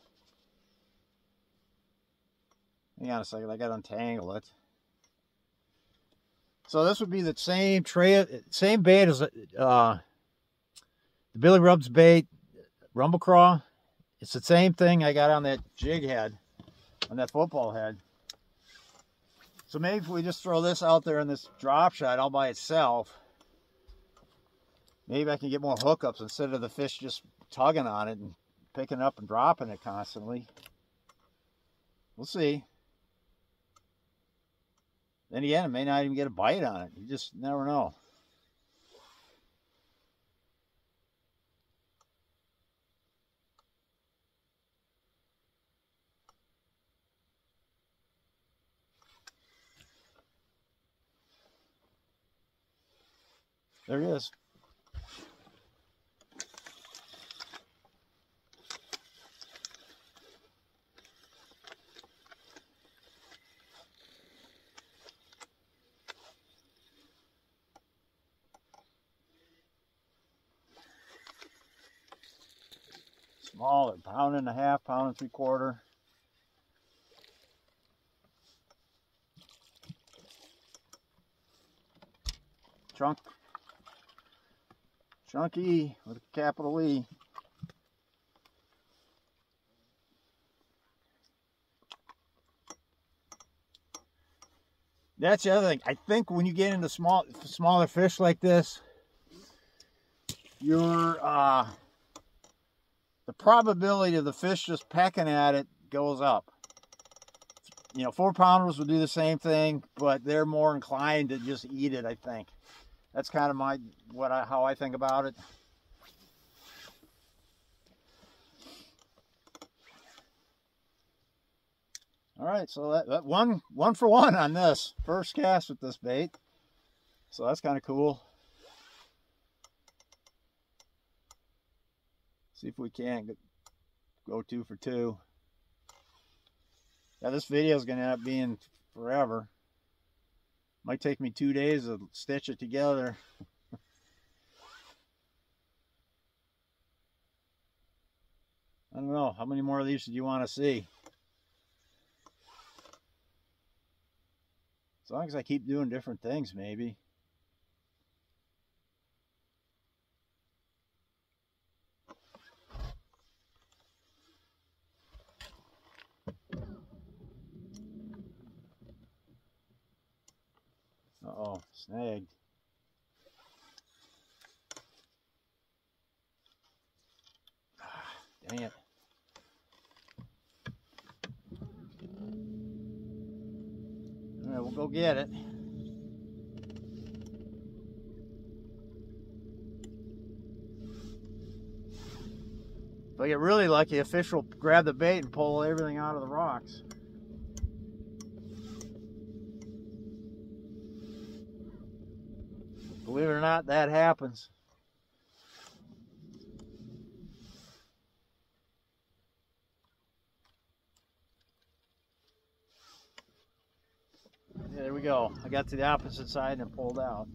on a second, I gotta untangle it. So this would be the same bait as the Billy Rubs bait, Rumble Craw. It's the same thing I got on that jig head, on that football head. So maybe if we just throw this out there in this drop shot all by itself, maybe I can get more hookups instead of the fish just tugging on it and picking it up and dropping it constantly. We'll see. Then again, it may not even get a bite on it. You just never know. There it is. Smaller, 1.5 pounds, 1 3/4. Chunky with a capital E. That's the other thing. I think when you get into smaller fish like this, the probability of the fish just pecking at it goes up. You know, 4-pounders will do the same thing, but they're more inclined to just eat it, I think. That's kind of how I think about it. All right, so that one for one on this first cast with this bait. So that's kind of cool. See if we can't go 2 for 2. Yeah, this video is going to end up being forever. Might take me 2 days to stitch it together. I don't know. How many more of these do you want to see? As long as I keep doing different things, maybe. Uh-oh, snagged. Dang it. All right, we'll go get it. If I get really lucky, a fish will grab the bait and pull everything out of the rocks. Believe it or not, that happens. There we go. I got to the opposite side and pulled out.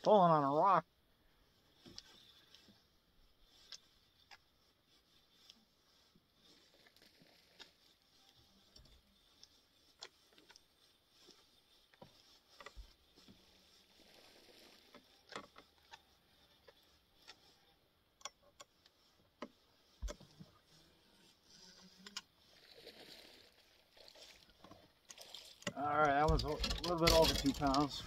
pulling on a rock. All right, that was a little bit over 2 pounds.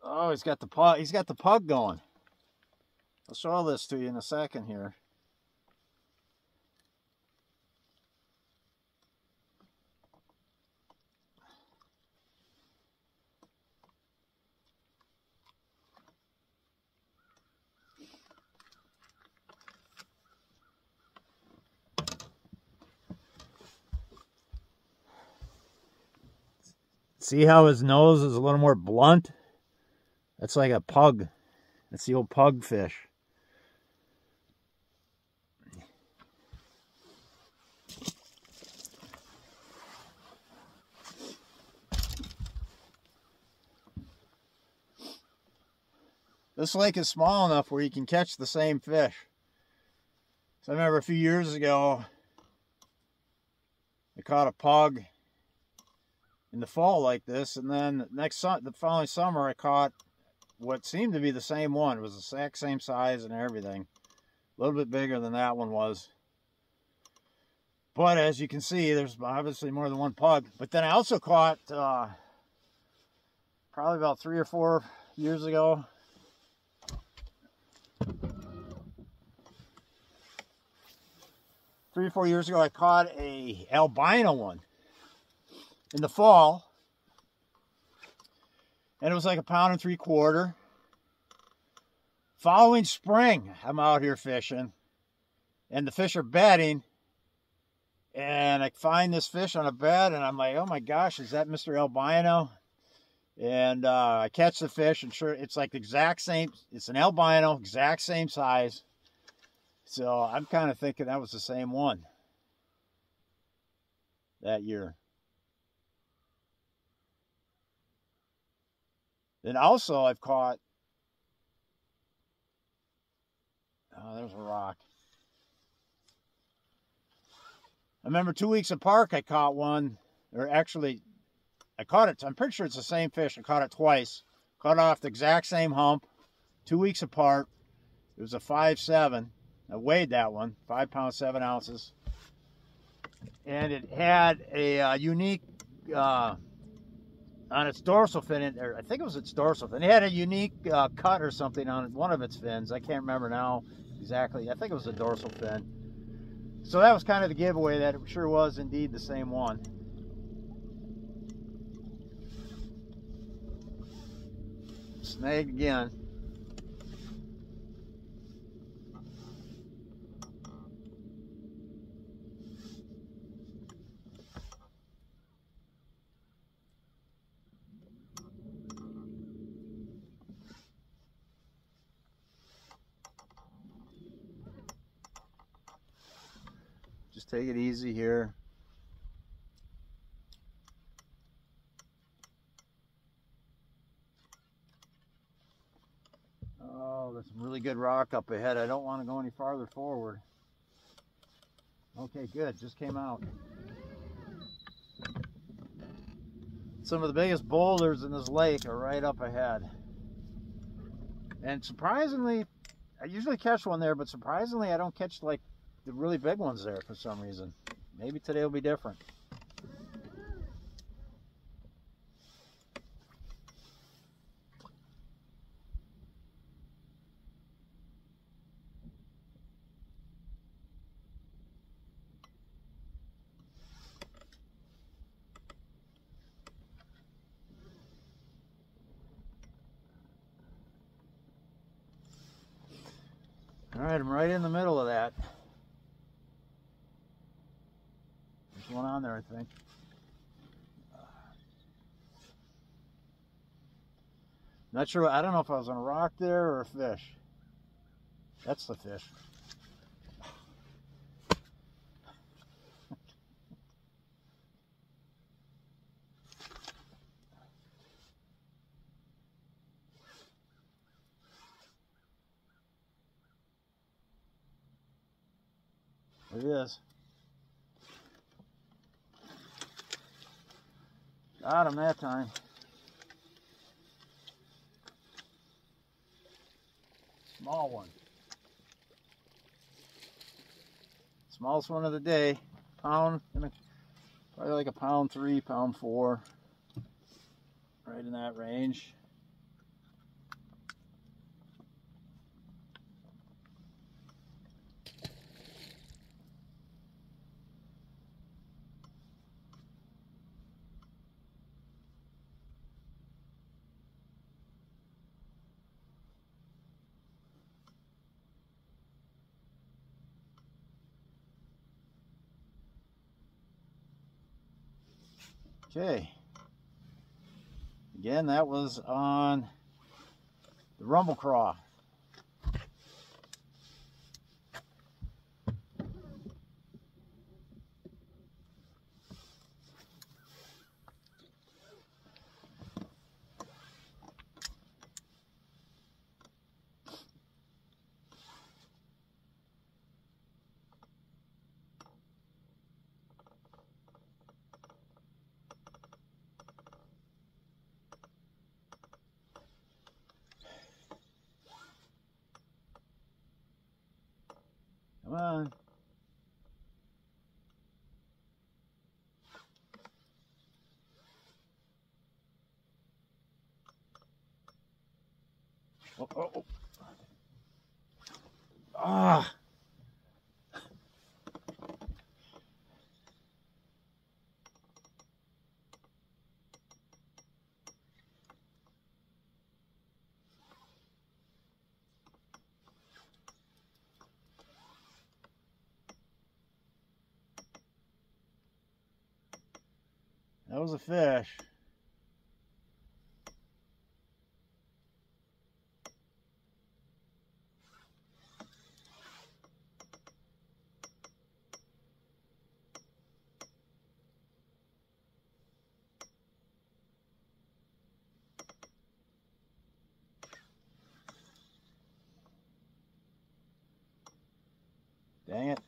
Oh, he's got the pug. He's got the pug going. I'll show this to you in a second here. See how his nose is a little more blunt? That's like a pug. That's the old pug fish. This lake is small enough where you can catch the same fish. So I remember a few years ago, I caught a pug in the fall like this, and then the following summer I caught what seemed to be the same one. It was the exact same size and everything. A little bit bigger than that one was. But as you can see, there's obviously more than one pug. But then I also caught, probably about 3 or 4 years ago, 3 or 4 years ago, I caught a albino one in the fall. And it was like 1.75 pounds. Following spring, I'm out here fishing, and the fish are bedding, and I find this fish on a bed, and I'm like, oh my gosh, is that Mr. Albino? And I catch the fish, and sure, it's like the exact same, it's an albino, exact same size. So I'm kind of thinking that was the same one that year. Then also I've caught, oh, there's a rock. I remember 2 weeks apart I caught one, or actually I caught it, I'm pretty sure it's the same fish. I caught it twice. Caught it off the exact same hump, 2 weeks apart. It was a 5.7. I weighed that one, 5 pounds, 7 ounces. And it had a unique, on its dorsal fin, or I think it was its dorsal fin. It had a unique cut or something on one of its fins. I can't remember now exactly. I think it was the dorsal fin. So that was kind of the giveaway that it sure was indeed the same one. Snag again. Just take it easy here. Oh, there's some really good rock up ahead. I don't want to go any farther forward. Okay, good. Just came out. Some of the biggest boulders in this lake are right up ahead. And surprisingly, I usually catch one there, but surprisingly I don't catch like the really big ones there for some reason. Maybe today will be different. All right, I'm right in the middle of that. There's one on there, I think. Not sure, I don't know if I was on a rock there or a fish. That's the fish. There he is. Got him that time. Small one. Smallest one of the day. Pound, probably like a pound 3, pound 4. Right in that range. Okay. Again, that was on the Rumble Craw. Come on. Oh, oh, oh. Ah. That was a fish. Dang it.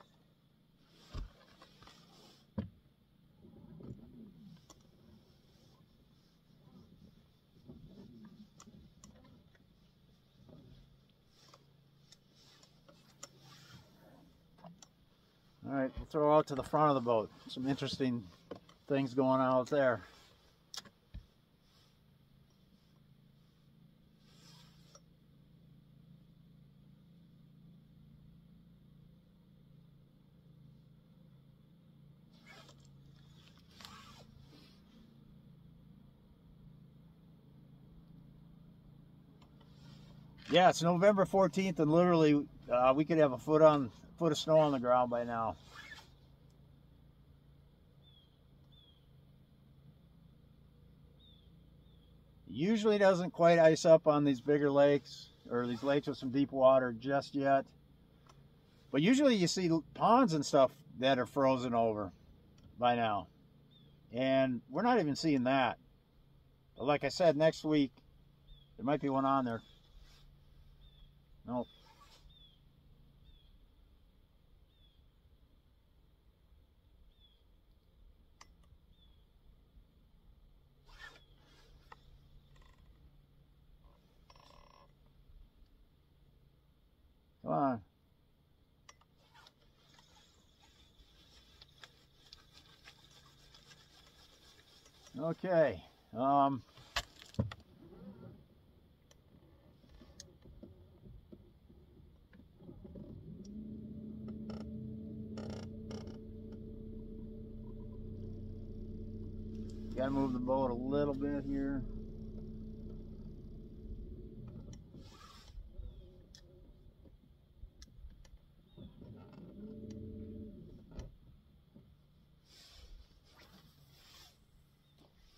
All right, we'll throw out to the front of the boat. Some interesting things going on out there. Yeah, it's November 14th, and literally we could have a foot of snow on the ground by now. Usually doesn't quite ice up on these bigger lakes or these lakes with some deep water just yet. But usually you see ponds and stuff that are frozen over by now. And we're not even seeing that. But like I said, next week, there might be one on there. Nope. Come on. Okay. Gotta move the boat a little bit here.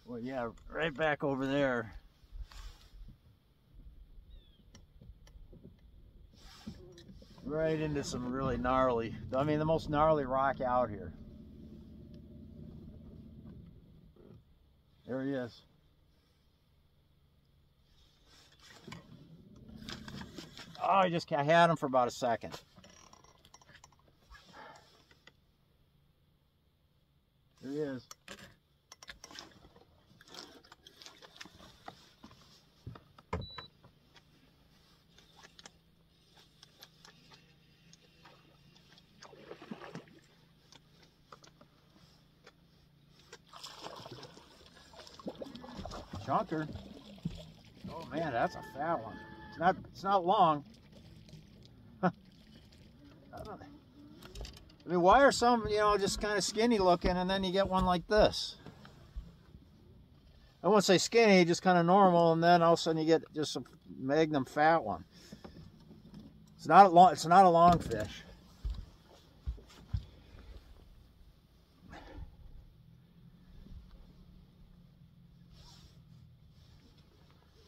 Well, yeah, right back over there. Right into some really gnarly, I mean, the most gnarly rock out here. There he is. Oh, I had him for about a second. is. Chunker. Oh man, that's a fat one. It's not long. I mean, why are some, just kind of skinny looking, and then you get one like this? I won't say skinny, just kind of normal, and then all of a sudden you get just a magnum fat one. It's not a long fish.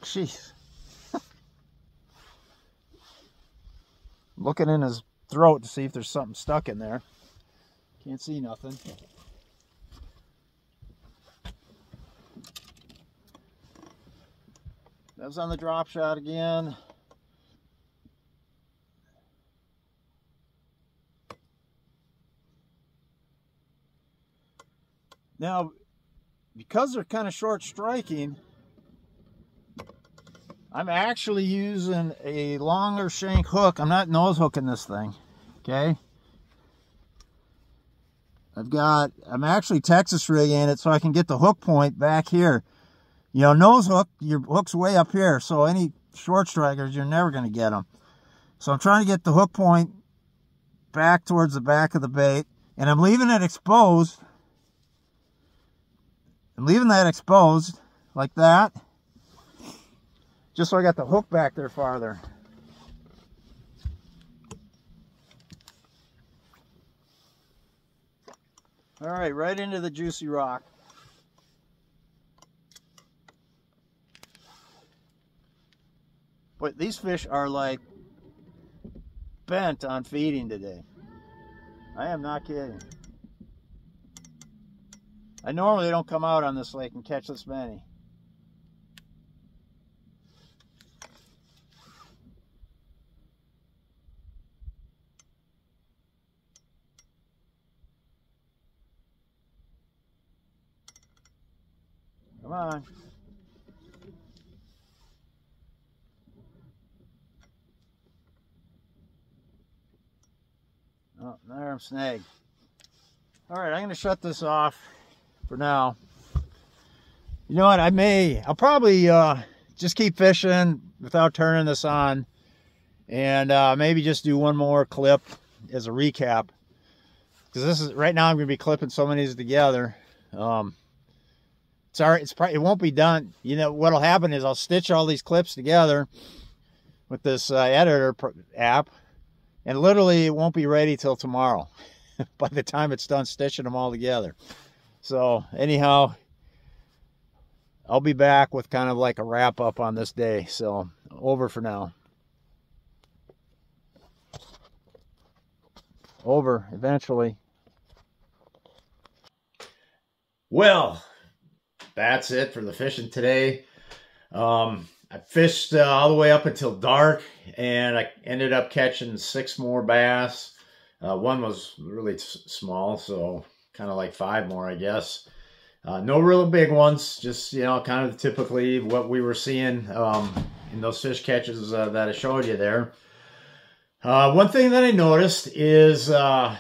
Jeez. Looking in his throat to see if there's something stuck in there. Can't see nothing. That was on the drop shot again. Now, because they're kind of short striking, I'm actually using a longer shank hook. I'm not nose hooking this thing, okay? I'm actually Texas rigging it so I can get the hook point back here. Nose hook, your hook's way up here, so any short strikers, you're never going to get them. So I'm trying to get the hook point back towards the back of the bait, and I'm leaving it exposed. I'm leaving that exposed like that, just so I got the hook back there farther. All right, right into the juicy rock. But these fish are like bent on feeding today. I am not kidding. I normally don't come out on this lake and catch this many. Come on. Oh, there I'm snagged. All right, I'm going to shut this off for now. You know what? I'll probably just keep fishing without turning this on, and maybe just do one more clip as a recap, because right now I'm going to be clipping so many of these together. It won't be done. What'll happen is I'll stitch all these clips together with this editor app, and literally it won't be ready till tomorrow by the time it's done stitching them all together. So anyhow, I'll be back with kind of like a wrap up on this day. So over for now. Over eventually. Well, that's it for the fishing today. I fished all the way up until dark, and I ended up catching 6 more bass. One was really small, so kind of like 5 more, I guess. No real big ones, just, kind of typically what we were seeing in those fish catches that I showed you there. One thing that I noticed is, so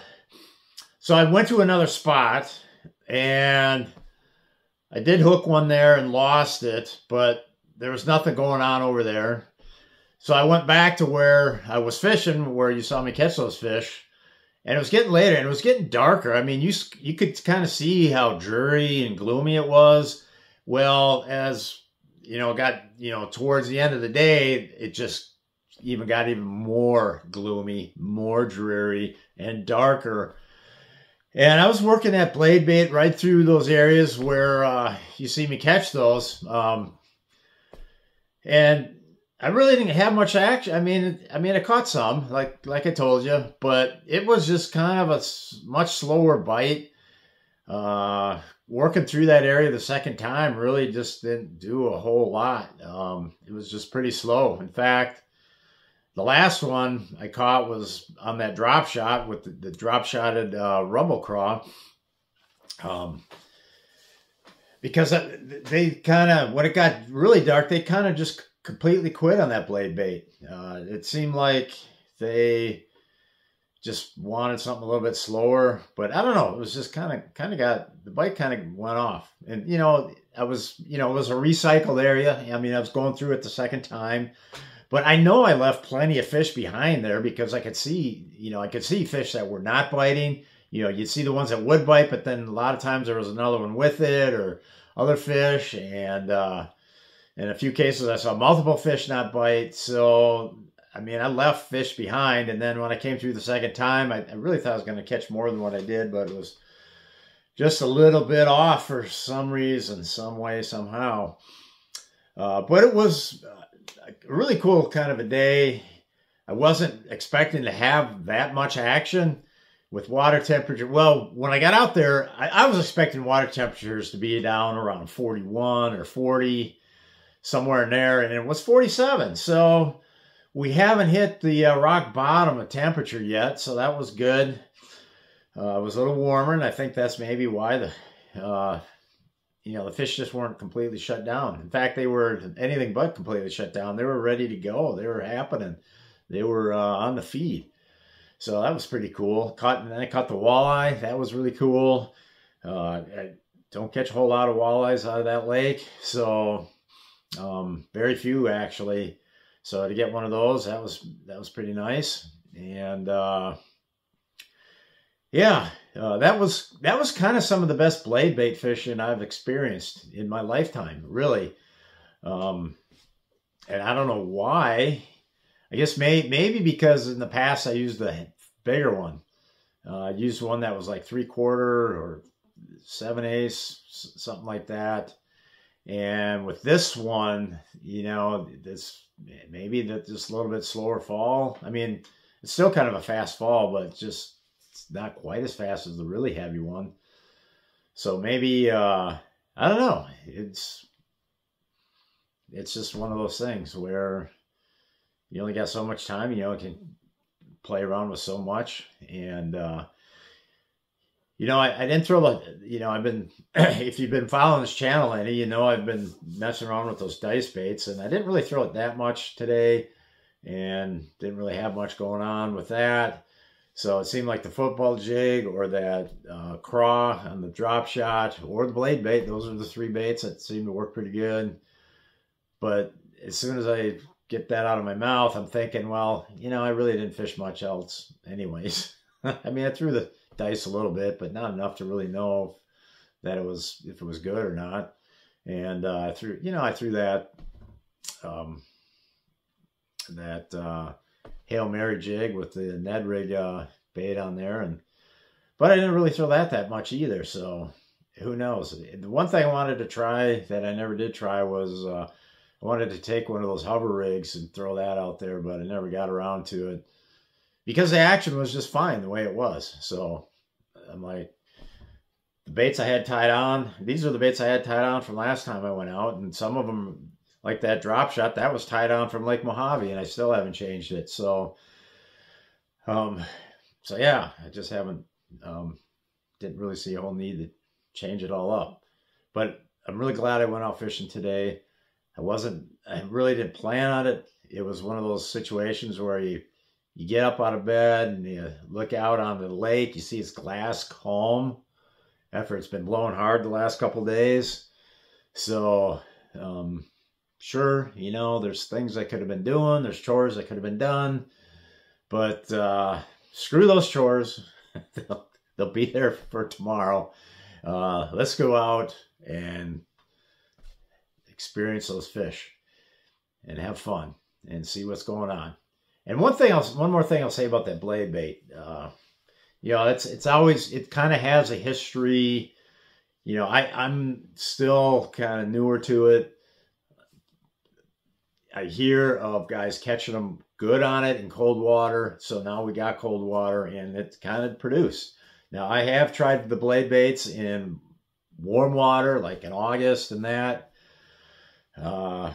I went to another spot, and I did hook one there and lost it, but there was nothing going on over there. So I went back to where I was fishing, where you saw me catch those fish. And it was getting later, and it was getting darker. I mean, you could kind of see how dreary and gloomy it was. Well, as, got, towards the end of the day, it just got even more gloomy, more dreary, and darker. And I was working that blade bait right through those areas where you see me catch those. And I really didn't have much action. I mean, I caught some, like I told you, but it was just kind of a much slower bite. Working through that area the second time really just didn't do a whole lot. It was just pretty slow. In fact, the last one I caught was on that drop shot with the drop shotted rumble craw. because they kind of, when it got really dark, they kind of just completely quit on that blade bait. It seemed like they just wanted something a little bit slower, but I don't know. It was just kind of got, the bite kind of went off. And, you know, it was a recycled area. I mean, I was going through it the second time, but I know I left plenty of fish behind there because I could see, fish that were not biting. You know, you'd see the ones that would bite, but then a lot of times there was another one with it or other fish. And in a few cases, I saw multiple fish not bite. So, I mean, I left fish behind. And then when I came through the second time, I really thought I was going to catch more than what I did, but it was just a little bit off for some reason, some way, somehow. But it was a really cool kind of a day. I wasn't expecting to have that much action with water temperature. Well, when I got out there, I was expecting water temperatures to be down around 41 or 40, somewhere in there, and it was 47. So we haven't hit the rock bottom of temperature yet, so that was good. It was a little warmer, and I think that's maybe why the fish just weren't completely shut down. In fact, they were anything but completely shut down. They were ready to go. They were happening. They were on the feed. So that was pretty cool. And then I caught the walleye. That was really cool. I don't catch a whole lot of walleyes out of that lake. So very few actually. So to get one of those, that was pretty nice. And that was kind of some of the best blade bait fishing I've experienced in my lifetime, really. And I don't know why. I guess maybe because in the past I used the bigger one. I used one that was like 3/4 or 7/8, something like that. And with this one, maybe just a little bit slower fall. I mean, it's still kind of a fast fall, but it's not quite as fast as the really heavy one. So maybe, I don't know. It's just one of those things where you only got so much time, can play around with so much. And, I didn't throw I've been, if you've been following this channel, Andy, I've been messing around with those dice baits, and I didn't really throw it that much today and didn't really have much going on with that. So it seemed like the football jig or that craw on the drop shot or the blade bait, those are the three baits that seem to work pretty good. But as soon as I get that out of my mouth, I'm thinking, well, I really didn't fish much else anyways. I mean, I threw the dice a little bit, but not enough to really know if it was good or not. And I threw that Hail Mary jig with the Ned Rig bait on there, but I didn't really throw that much either. So who knows? The one thing I wanted to try that I never did try was I wanted to take one of those hover rigs and throw that out there, but I never got around to it because the action was just fine the way it was. So I'm like, the baits I had tied on, these are the baits I had tied on from last time I went out, and some of them, like that drop shot, that was tied on from Lake Mojave, and I still haven't changed it. So, yeah, I just haven't, didn't really see a whole need to change it all up. But I'm really glad I went out fishing today. I really didn't plan on it. It was one of those situations where you get up out of bed and you look out on the lake, you see it's glass calm after it's been blowing hard the last couple of days. So, sure, there's things I could have been doing, there's chores that could have been done, but screw those chores. They'll be there for tomorrow. Let's go out and experience those fish and have fun and see what's going on. And one more thing I'll say about that blade bait. It kind of has a history. I'm still kind of newer to it. I hear of guys catching them good on it in cold water. So now we got cold water and it kind of produced. Now I have tried the blade baits in warm water, like in August and that. It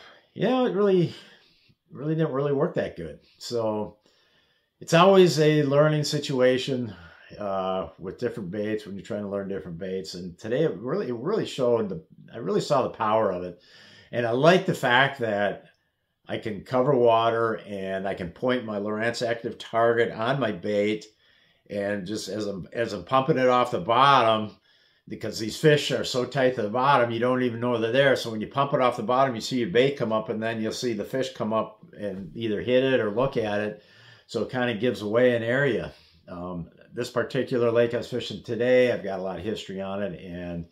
really didn't really work that good. So it's always a learning situation. with different baits when you're trying to learn different baits. And today it really showed I really saw the power of it. And I like the fact that I can cover water and I can point my Lowrance Active target on my bait, and just as I'm pumping it off the bottom, because these fish are so tight to the bottom, you don't even know they're there. So when you pump it off the bottom, you see your bait come up, and then you'll see the fish come up and either hit it or look at it. So it kind of gives away an area. This particular lake I was fishing today, I've got a lot of history on it, and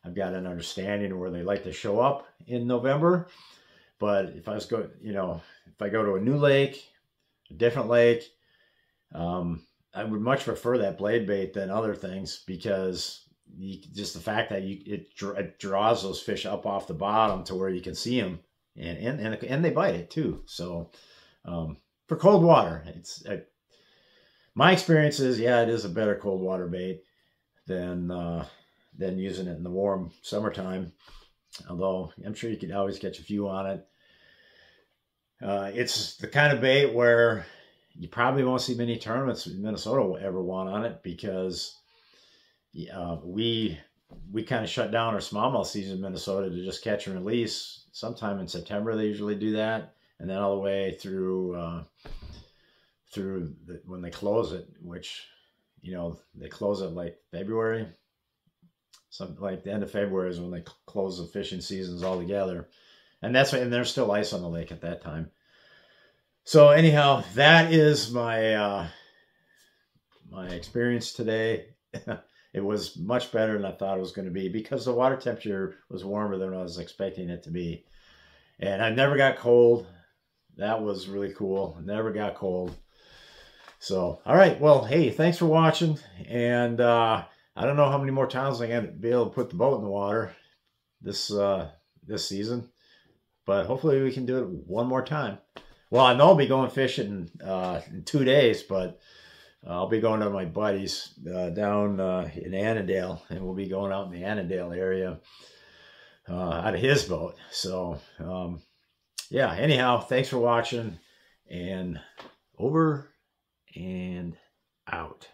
I've got an understanding of where they like to show up in November. But if I was if I go to a new lake, a different lake, I would much prefer that blade bait than other things, because just the fact that it draws those fish up off the bottom to where you can see them, and they bite it too. So for cold water, my experience is, yeah, it is a better cold water bait than using it in the warm summertime. Although I'm sure you could always catch a few on it. It's the kind of bait where you probably won't see many tournaments in Minnesota ever want on it, because we kind of shut down our smallmouth season in Minnesota to just catch and release. Sometime in September they usually do that, and then all the way through when they close it, which they close it like February. Something like the end of February is when they close the fishing seasons altogether. And there's still ice on the lake at that time. So anyhow, that is my my experience today. It was much better than I thought it was going to be, because the water temperature was warmer than I was expecting it to be. And I never got cold. That was really cool. Never got cold. So, all right. Well, hey, thanks for watching. And I don't know how many more times I'm going to be able to put the boat in the water this season, but hopefully we can do it one more time. Well, I know I'll be going fishing in 2 days, but I'll be going to my buddies down in Annandale, and we'll be going out in the Annandale area out of his boat. So, yeah, anyhow, thanks for watching, and over and out.